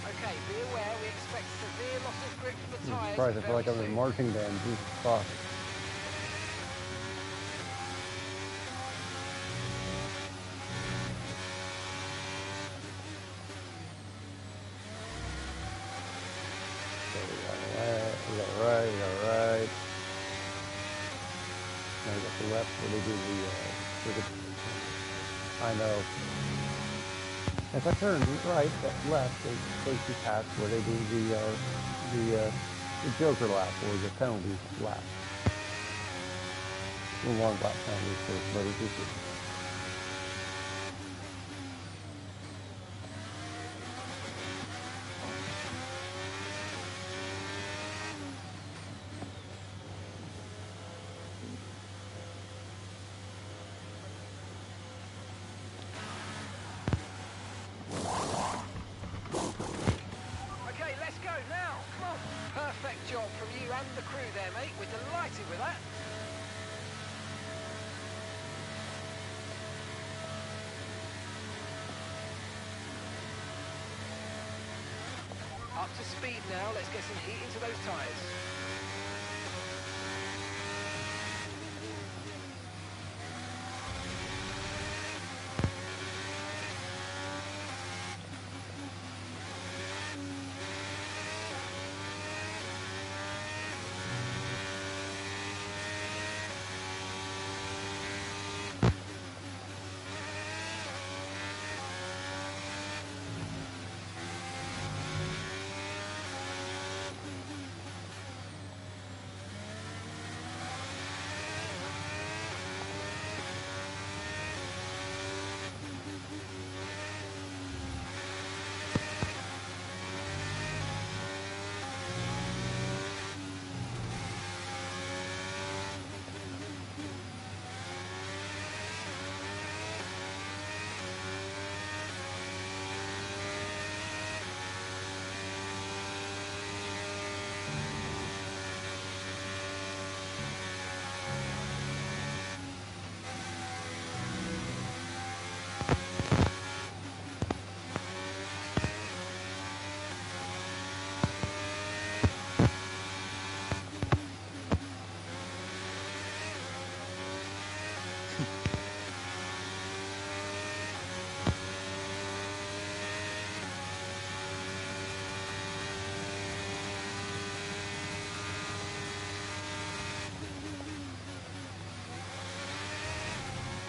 Okay, be aware we expect severe loss of grip from the tyres. Surprised, I feel like I'm in marching band. Jesus fuck. So we got left, we got right, we got right. Now we got the left where they do I know. If I turn right, that left, they take you past where they do the Joker lap or the penalty lap. The long lap penalty for motor people. Perfect job from you and the crew there, mate. We're delighted with that. speed now. Let's get some heat into those tyres.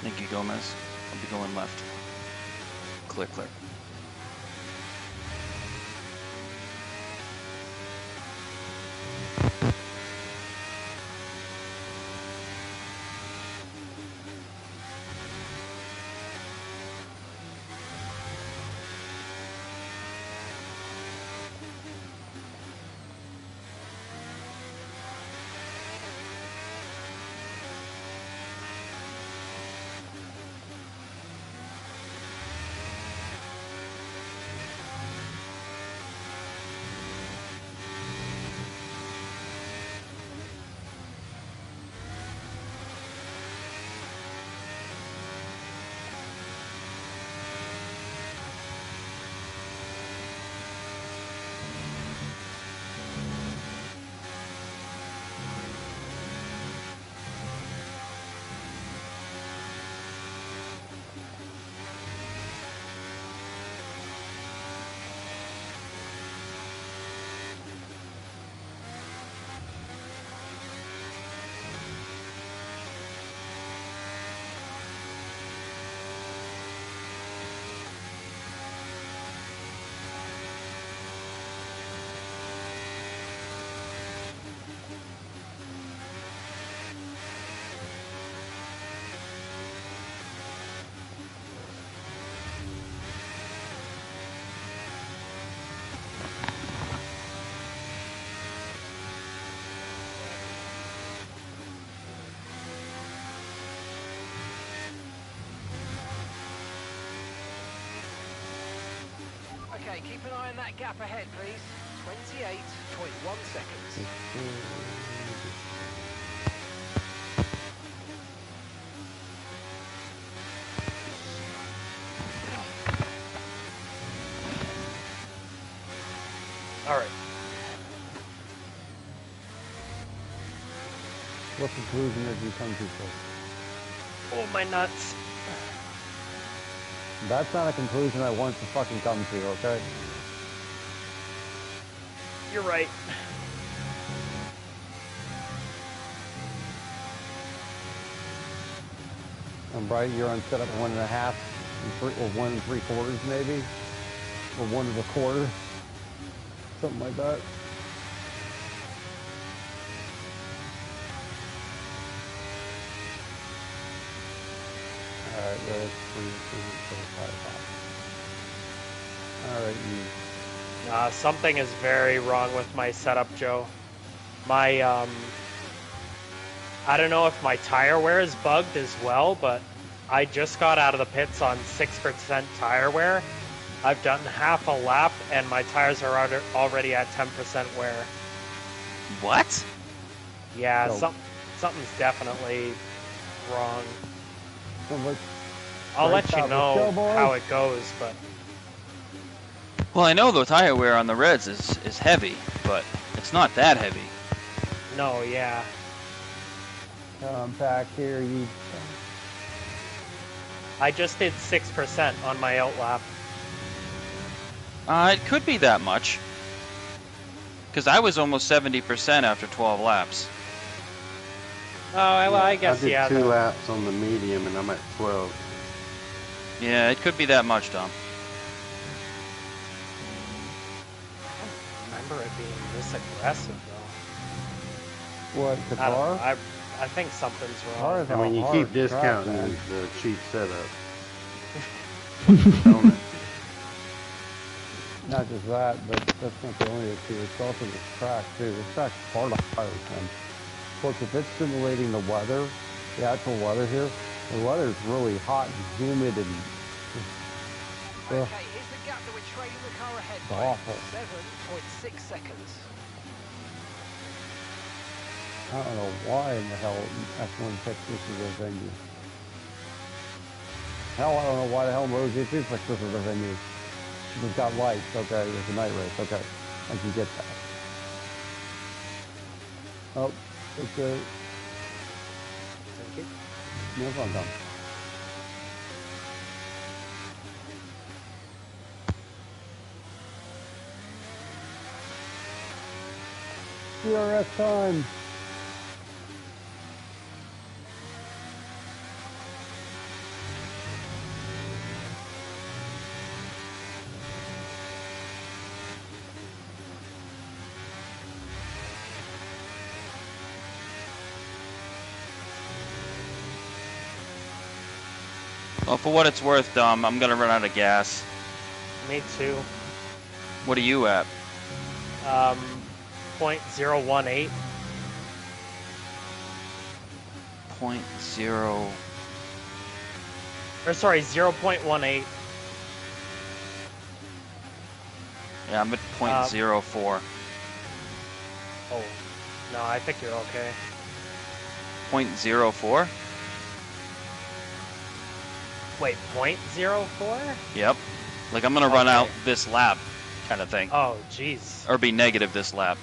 Thank you, Gomez. I'll be going left. Clear, clear. Okay, keep an eye on that gap ahead, please. 28.1 seconds. All right. What conclusion did you come to first? Oh, my nuts. That's not a conclusion I want to fucking come to, okay? You're right. I'm right, you're on setup 1.5, or 1 3/4 maybe? Or 1 1/4. Something like that. Alright, that's 3, 4, 5. Alright, you. Something is very wrong with my setup, Joe. My, I don't know if my tire wear is bugged as well, but I just got out of the pits on 6% tire wear. I've done half a lap, and my tires are already at 10% wear. What? Yeah, So, something's definitely wrong. So I'll let you know how it goes, but... Well, I know the tire wear on the Reds is heavy, but it's not that heavy. No, yeah. Come back here, you. I just did 6% on my outlap. It could be that much. Because I was almost 70% after 12 laps. Oh, well, I guess, I did yeah. 2 laps on the medium, and I'm at 12. Yeah, it could be that much, Dom. I remember it being this aggressive, though. What, Qatar? I think something's wrong. I mean, you keep discounting the cheap setup. Don't it? Not just that, but that's not the only issue. It's also the track, too. This track's far higher than. Of course, if it's simulating the weather, the actual weather here, the weather's really hot and humid and Okay, here's the gap that we're trading the car ahead by. awful. 7.6 seconds. I don't know why in the hell F1 Texas is a venue. Hell, I don't know why the hell Rosie thinks like this is a venue. We've got lights, okay, it's a night race, okay. I can get that. Oh, it's a... No fun, Tom. DRS time! Well, for what it's worth, Dom, I'm gonna run out of gas. Me too. What are you at? 0.018. 0.0. Or sorry, 0.18. Yeah, I'm at 0.04. Oh, no, I think you're okay. 0.04? Wait, 0.04? Yep. Like I'm gonna run out this lap, kind of thing. Oh, jeez. Or be negative this lap.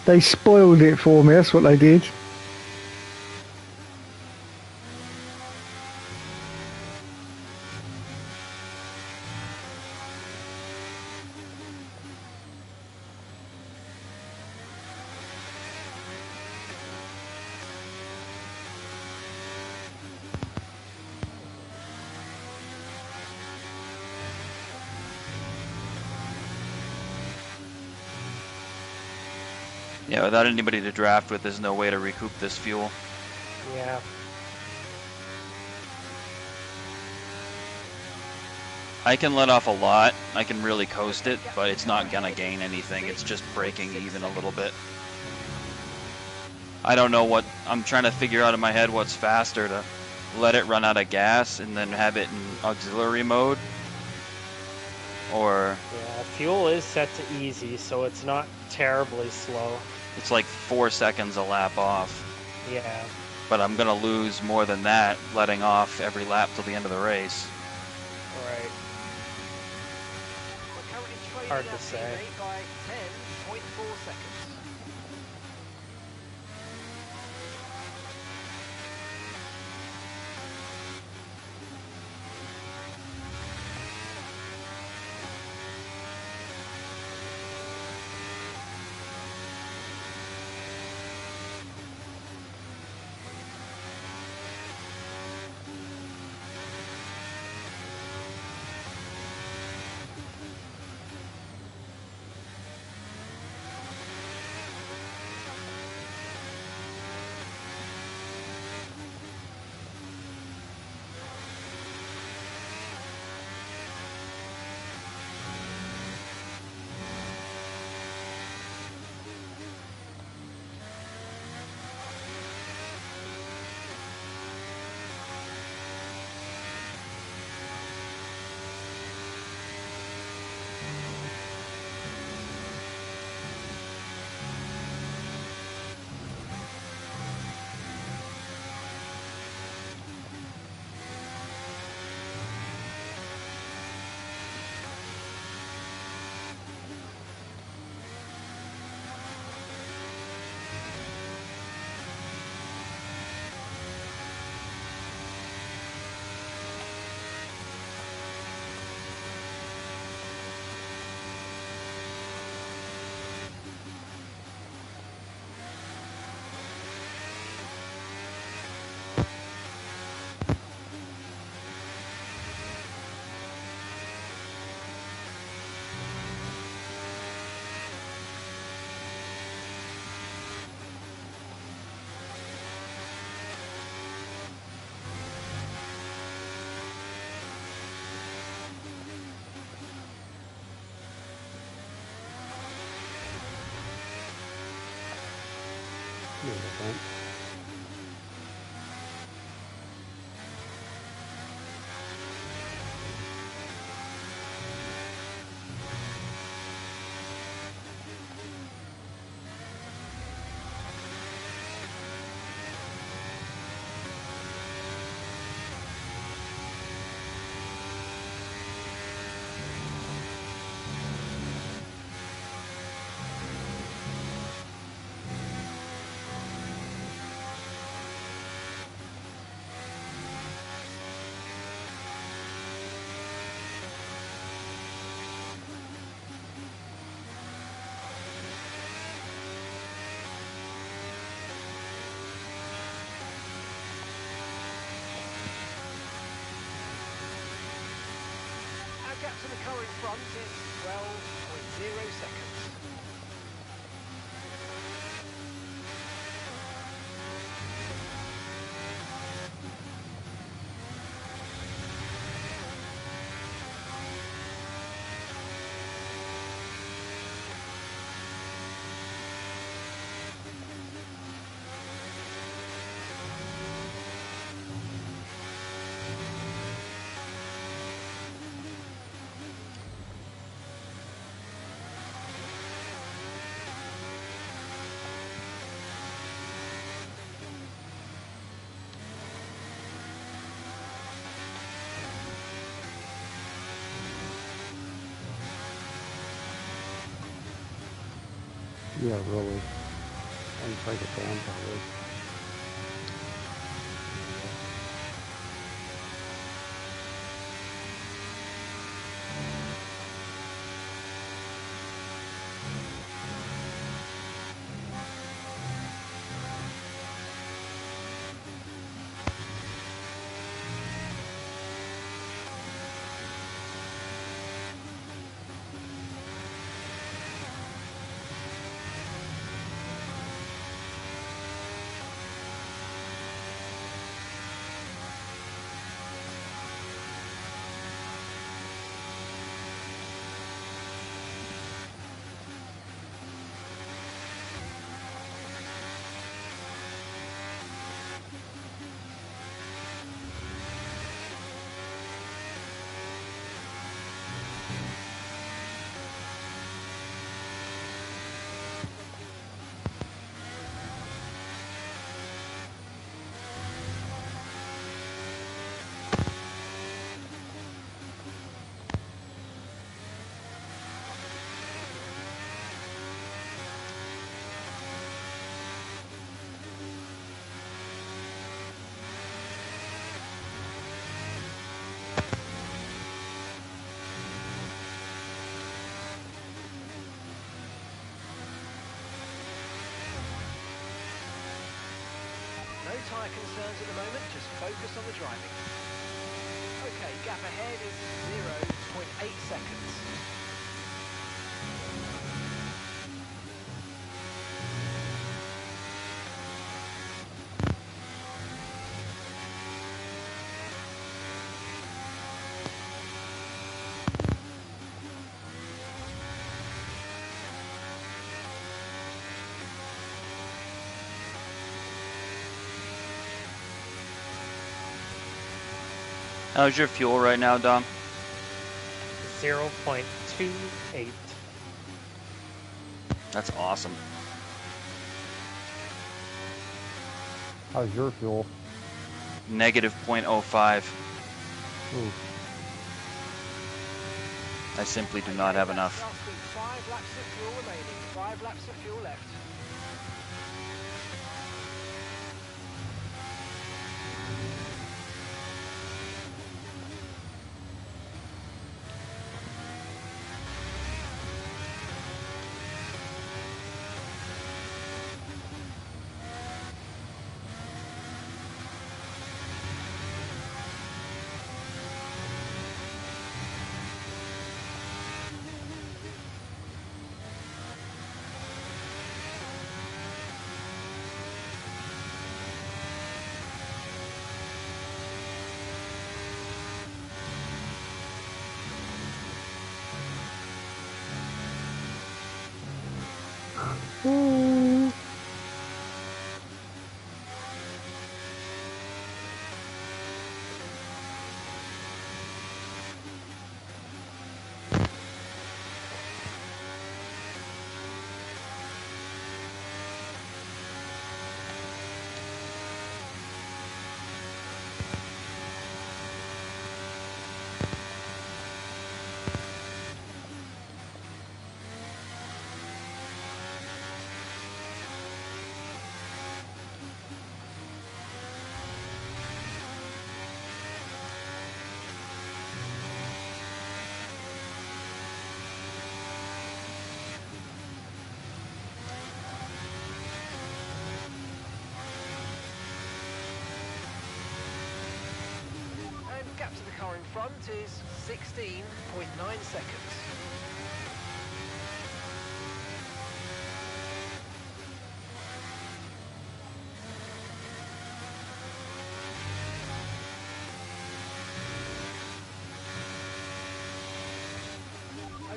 They spoiled it for me, that's what they did. Yeah, without anybody to draft with, there's no way to recoup this fuel. Yeah. I can let off a lot. I can really coast it, but it's not gonna gain anything. It's just breaking even a little bit. I don't know what, I'm trying to figure out in my head what's faster, to let it run out of gas and then have it in auxiliary mode, or... Yeah, fuel is set to easy, so it's not terribly slow. It's like 4 seconds a lap off. Yeah. But I'm gonna lose more than that, letting off every lap till the end of the race. Right. Hard to say. By 10.4 seconds. different. Gap to the car in front is 12.0 seconds. Yeah, really. I'm break it down probably. No tyre concerns at the moment, just focus on the driving. Okay, gap ahead is 0.8 seconds. How's your fuel right now, Dom? 0.28. That's awesome. How's your fuel? Negative 0.05. Ooh. I simply do not have enough. 5 laps of fuel remaining, 5 laps of fuel left. in front is 16.9 seconds.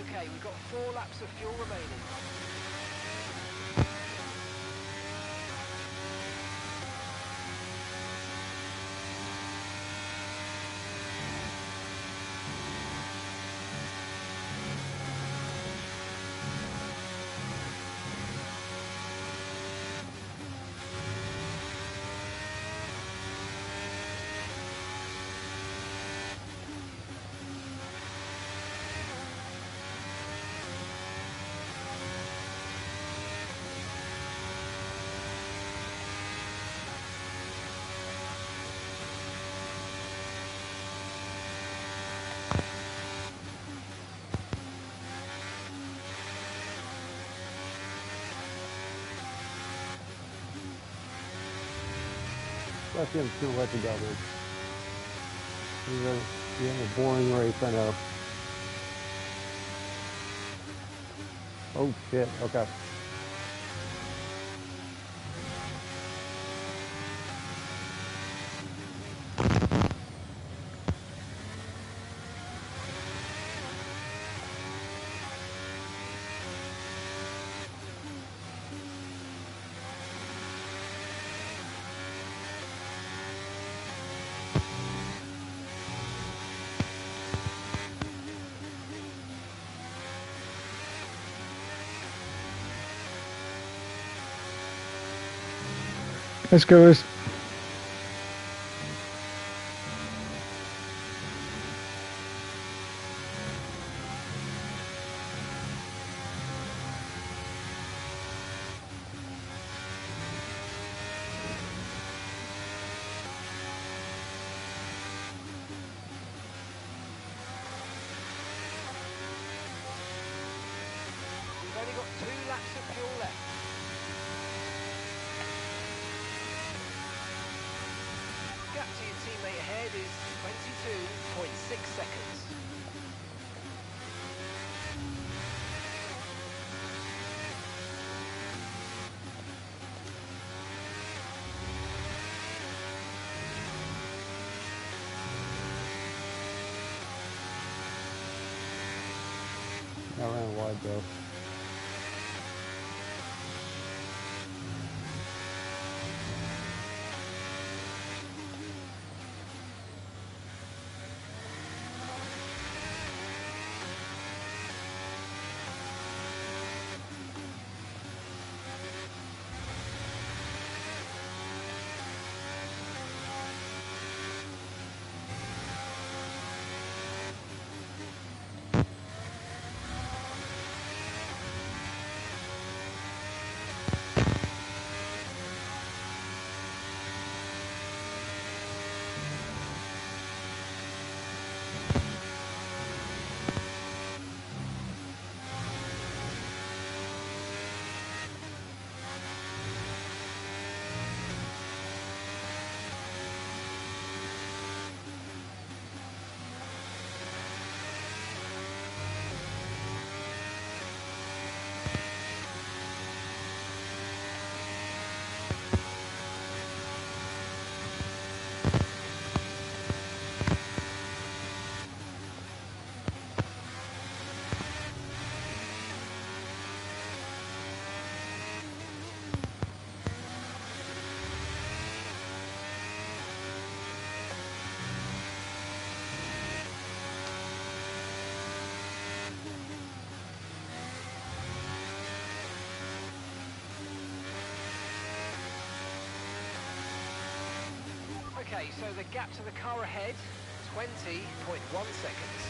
Okay, we've got 4 laps of fuel remaining. That's getting too wet together. You have a boring race, I know. Oh shit, okay. Let's go. We've only got 2 laps of fuel left. Gap to your teammate ahead is 22.6 seconds. I ran wide though. Okay, so the gap to the car ahead, 20.1 seconds.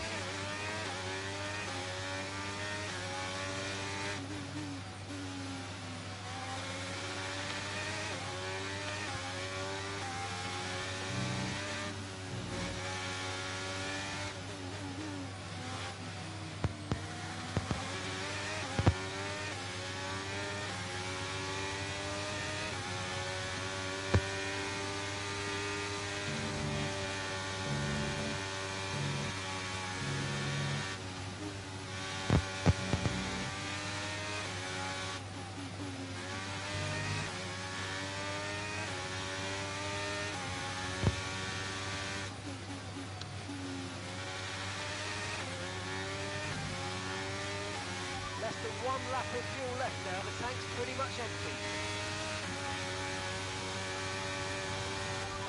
Less than 1 lap of fuel left now. The tank's pretty much empty.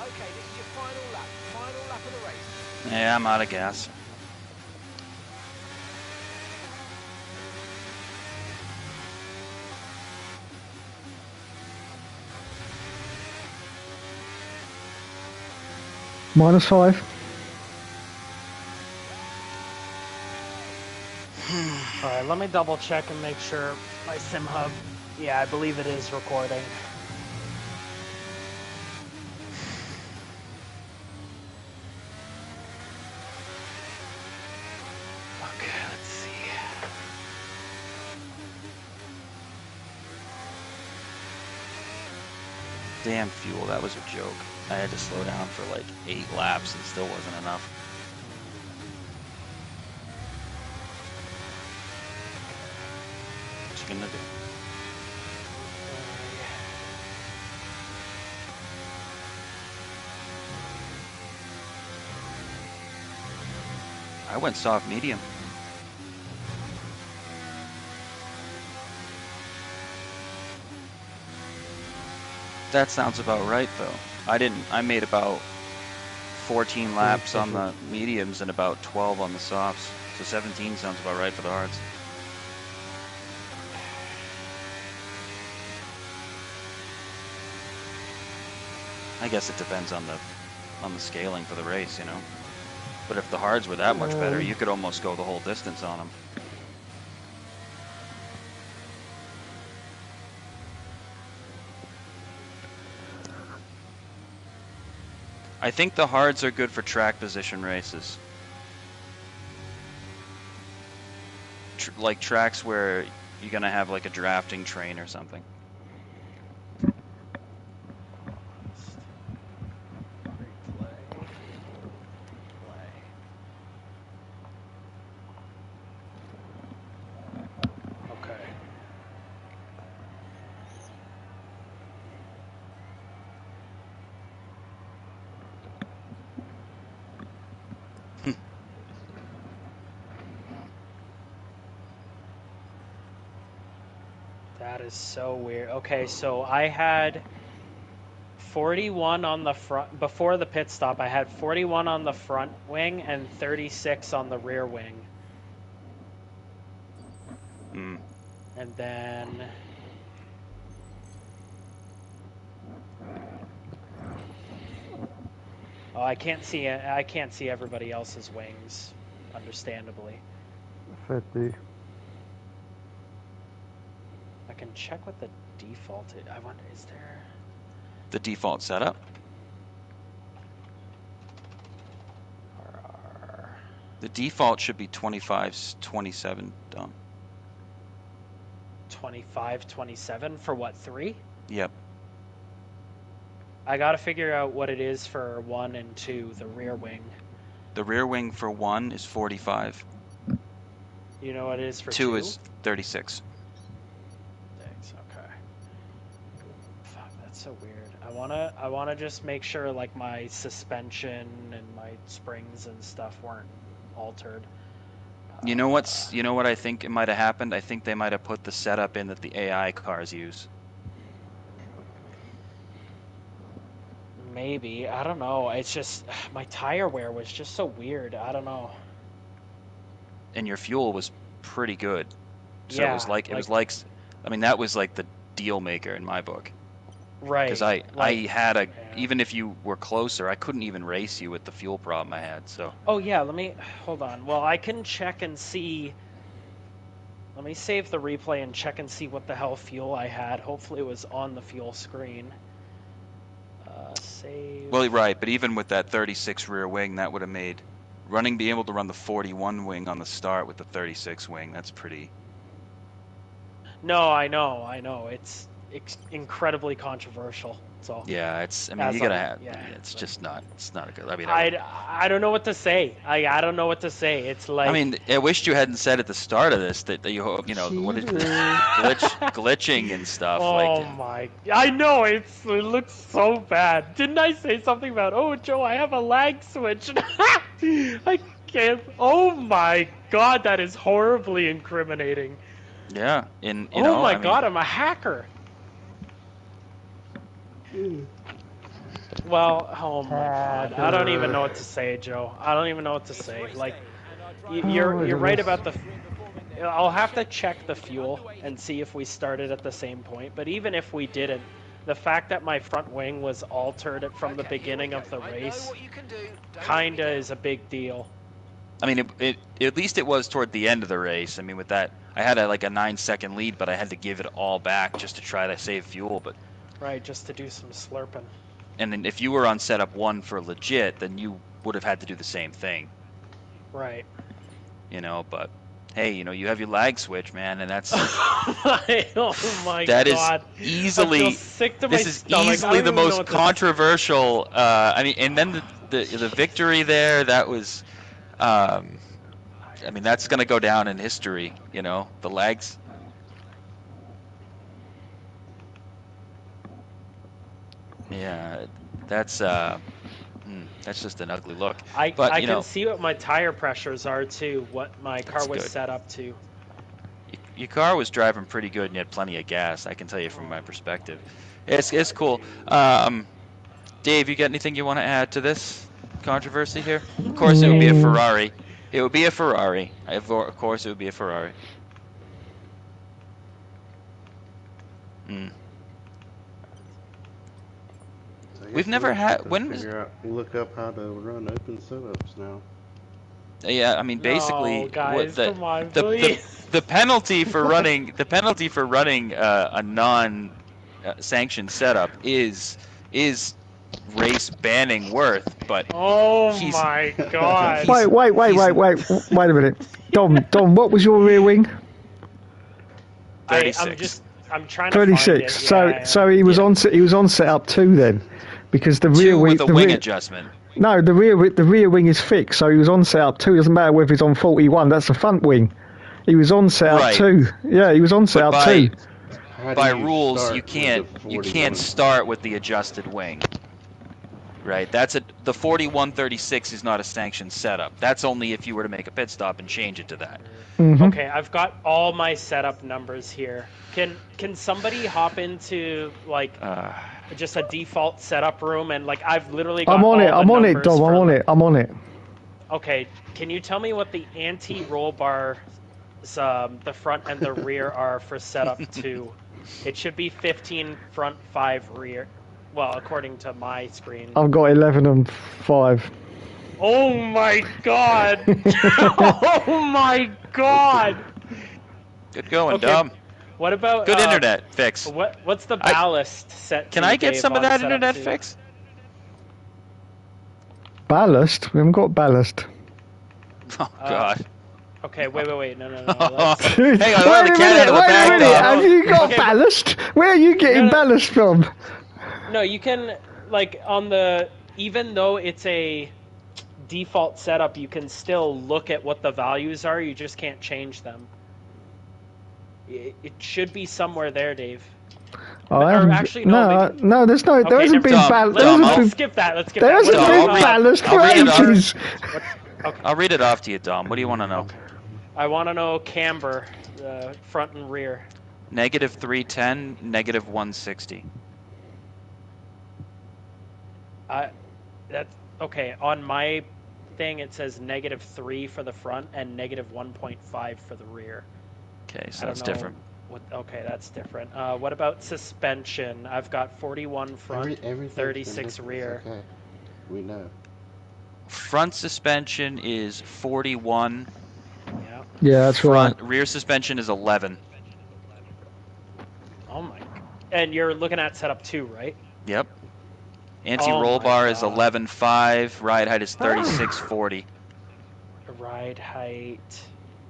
Okay, this is your final lap. Final lap of the race. Yeah, I'm out of gas. -5. Alright, let me double check and make sure my sim hub, yeah, I believe it is recording. Okay, let's see. Damn fuel, that was a joke. I had to slow down for like 8 laps and still wasn't enough. What you gonna do? I went soft medium. That sounds about right though. I made about 14 laps on the mediums and about 12 on the softs. So 17 sounds about right for the hards. I guess it depends on the scaling for the race, you know. But if the hards were that much better, you could almost go the whole distance on them. I think the hards are good for track position races. Like tracks where you're gonna have like a drafting train or something. That is so weird. Okay, so I had 41 on the front, before the pit stop, I had 41 on the front wing and 36 on the rear wing. Mm. And then... Oh, I can't see everybody else's wings, understandably. 50. I can check what the default is. I wonder, is there... The default setup? The default should be 25, 27 done. 25, 27 for what, 3? Yep. I gotta figure out what it is for 1 and 2, the rear wing. The rear wing for 1 is 45. You know what it is for 2? 2 is 36. Thanks, okay. Fuck, that's so weird. I wanna just make sure like my suspension and my springs and stuff weren't altered. You know what I think it might have happened? I think they might have put the setup in that the AI cars use. Maybe, I don't know. It's just my tire wear was just so weird. I don't know. And your fuel was pretty good. So yeah, it was like I mean that was like the deal maker in my book. Right. Because I had even if you were closer, I couldn't even race you with the fuel problem I had. So. Oh yeah, hold on. Well, I can check and see. Let me save the replay and check and see what the hell fuel I had. Hopefully it was on the fuel screen. Save. Well, right, but even with that 36 rear wing, that would have made being able to run the 41 wing on the start with the 36 wing. That's pretty. No, I know. It's incredibly controversial. So yeah, you gotta have. Yeah, it's just not. It's not a good. I mean, I don't know what to say. I don't know what to say. It's like. I mean, I wished you hadn't said at the start of this that you what is this glitching and stuff. Oh my! I know it looks so bad. Didn't I say something about? Oh, Joe, I have a lag switch. I can't. Oh my God, that is horribly incriminating. Yeah, oh my god, I'm a hacker. Well, oh my god, I don't even know what to say, Joe. I don't even know what to say. Like, you're right about the. I'll have to check the fuel and see if we started at the same point. But even if we didn't, the fact that my front wing was altered from the beginning of the race, kinda is a big deal. I mean, at least it was toward the end of the race. I mean, with that, I had like a 9-second lead, but I had to give it all back just to try to save fuel. But right, just to do some slurping. And then if you were on setup 1 for legit, then you would have had to do the same thing. Right. You know, but hey, you know, you have your lag switch, man, and that's oh my that god. Is easily I feel sick to this my is stomach. easily the most controversial. I mean, and then the victory there, that was. I mean, that's going to go down in history, you know, the lags. Yeah, that's just an ugly look. I can know, see what my tire pressures are too, what my car was set up to. Your car was driving pretty good and you had plenty of gas, I can tell you from my perspective. It's cool. Dave, you got anything you want to add to this controversy here? Of course, it would be a Ferrari. It would be a Ferrari. Of course, it would be a Ferrari. So we've never had. Look up how to run open setups now. Yeah, I mean, basically, no, guys, come on, the penalty for running a non-sanctioned settop is race banning worth, but oh my god! Wait a minute, Dom, what was your rear wing? 36. I'm trying to 36. Find it. So he was on setup 2 then, because the rear wing with a wing adjustment. No, the rear wing is fixed, so he was on setup 2. It doesn't matter whether he's on 41. That's the front wing. He was on setup 2. Yeah, he was on setup 2. By rules, you can't start with the adjusted wing. Right, the 4136 is not a sanctioned setup. That's only if you were to make a pit stop and change it to that. Mm-hmm. Okay, I've got all my setup numbers here. Can somebody hop into like just a default setup room and like I've literally got I'm on it, Dom. I'm on it. Okay, can you tell me what the anti-roll bars, the front and the rear are for setup 2? It should be 15 front, 5 rear. Well, according to my screen. I've got 11 and 5. Oh my god! Oh my god! Good going, Dom. What about good internet fix? What's the ballast set? Can I get some of that internet fix? Ballast? We haven't got ballast. Oh god. Okay, wait, no. Hang on, let the cat out of the bag, Dom. Have you got ballast? Where are you getting ballast from? No, you can, like, even though it's a default setup, you can still look at what the values are, you just can't change them. It should be somewhere there, Dave. No, there's no, there okay, hasn't been ballast. Let's skip that. There hasn't been ballast for ages. Okay. I'll read it off to you, Dom. What do you want to know? I want to know camber, front and rear. -310, -160. That's okay. On my thing, it says -3 for the front and -1.5 for the rear. Okay, so that's different. Okay, that's different. What about suspension? I've got 41 front, 36 rear. Okay, we know. Front suspension is 41. Yeah. Yeah, that's right. Rear suspension is 11. Oh my! And you're looking at setup 2, right? Yep. Anti-roll bar is 11.5. Ride height is 36.40. Ride height.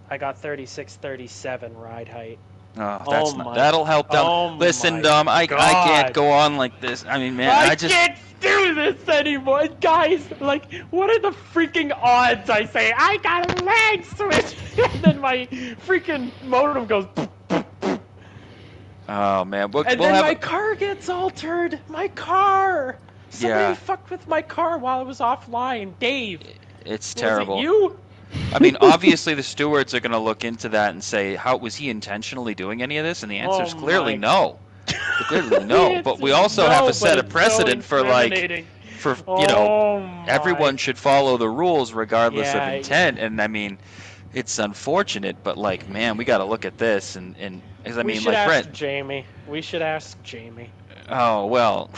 I got 36.37 ride height. Oh, that'll help them. Listen, Dom, I can't go on like this. I mean, man, I just can't do this anymore, guys. Like, what are the freaking odds? I say I got a lag switch, and then my freaking modem goes. Oh man, my car gets altered. My car. Somebody fucked with my car while I was offline. Dave. It's terrible. Was it you? I mean, obviously the stewards are going to look into that and say, "How was he intentionally doing any of this?" And the answer is clearly no. Clearly no. But we also have to set a precedent for everyone should follow the rules regardless of intent. And I mean, it's unfortunate, but like, man, we got to look at this and because I mean, like Brent. Jamie. We should ask Jamie. Oh well.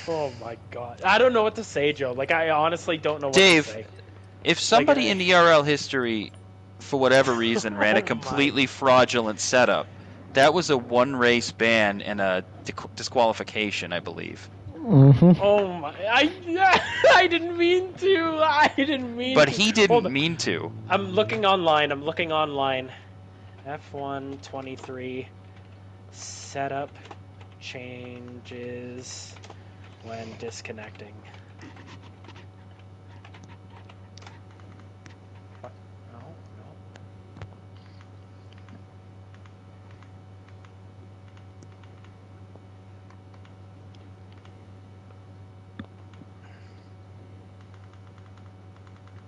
Oh my God! I don't know what to say, Joe. Like, I honestly don't know what Dave, to say. If somebody in ERL history, for whatever reason, ran a completely fraudulent setup, that was a one-race ban and a disqualification, I believe. Mm-hmm. Oh my! I didn't mean to. I didn't mean. But to. he didn't mean to. I'm looking online. F1 23 setup changes when disconnecting.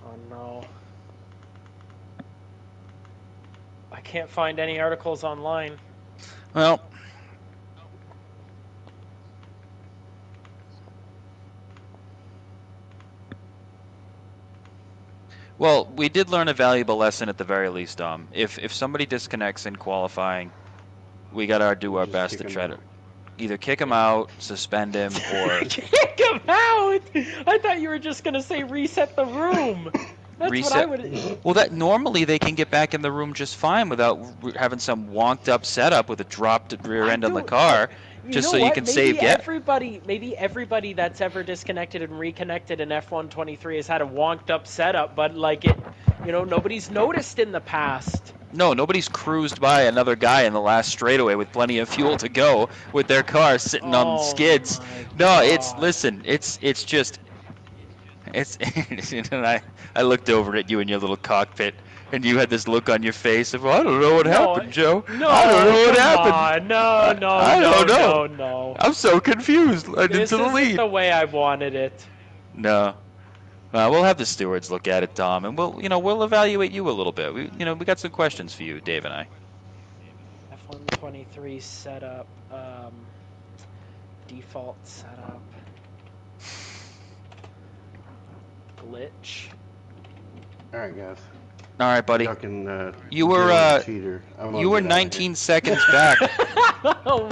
Oh no. I can't find any articles online. Well, we did learn a valuable lesson at the very least, Dom. If somebody disconnects in qualifying, we gotta do our best to try to either kick him out, suspend him, or kick him out. I thought you were just gonna say reset the room. That's reset. What I would. Well, that normally they can get back in the room just fine without having some wonked up setup with a dropped rear end on the car, just so you can save gas. Maybe everybody that's ever disconnected and reconnected in F123 has had a wonked up setup, but like it, nobody's noticed in the past. No, nobody's cruised by another guy in the last straightaway with plenty of fuel to go with their car sitting on skids. No, it's just. And I looked over at you in your little cockpit, and you had this look on your face of, I don't know what happened, Joe. No, I don't know what happened. I don't know. I'm so confused. This isn't the way I wanted it. No. We'll have the stewards look at it, Dom, and we'll evaluate you a little bit. We got some questions for you, Dave and I. F123 setup, default setup. Glitch. All right, guys. All right, buddy. You were 19 seconds back.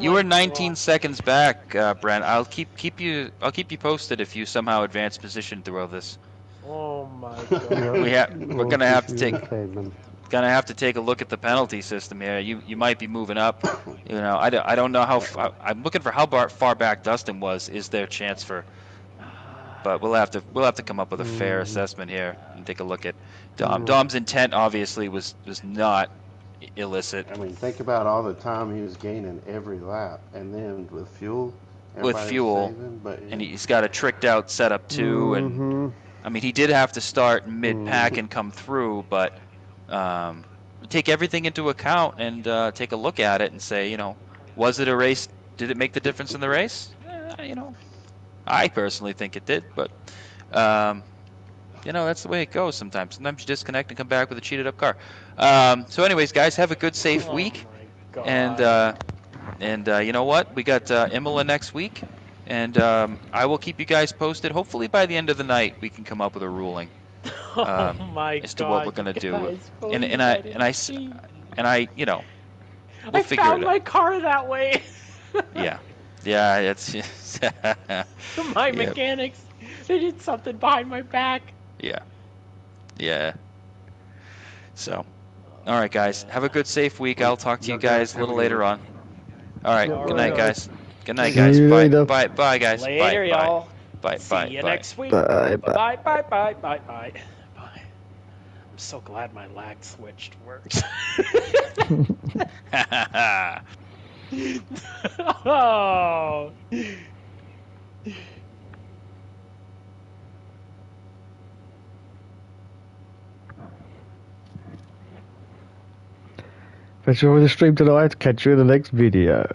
You were 19 seconds back, Brent. I'll keep you posted if you somehow advance position through all this. Oh my God. We're gonna have to take a look at the penalty system here. You might be moving up. I don't know how. I'm looking for how far back Dustin was. Is there a chance for? But we'll have to come up with a fair assessment here and take a look at Dom. Dom's intent obviously was not illicit. I mean, think about all the time he was gaining every lap, and then with fuel. And he's got a tricked out setup too. And I mean, he did have to start mid-pack and come through, but take everything into account and take a look at it and say, was it a race? Did it make the difference in the race? I personally think it did, but that's the way it goes sometimes. Sometimes you disconnect and come back with a cheated up car. So anyways, guys, have a good, safe week. And you know what? We got Imola next week, and I will keep you guys posted. Hopefully by the end of the night we can come up with a ruling as to what we're gonna do. I found my car that way. Yeah, it's my mechanics. They did something behind my back. Yeah. So, all right, guys. Have a good, safe week. I'll talk to you guys a little later on. All right. Good night, guys. Good night, guys. Bye, guys. Later, y'all. Bye. See you next week. Bye. Bye. I'm so glad my lag switched works. Oh. That's all for the stream tonight. Catch you in the next video.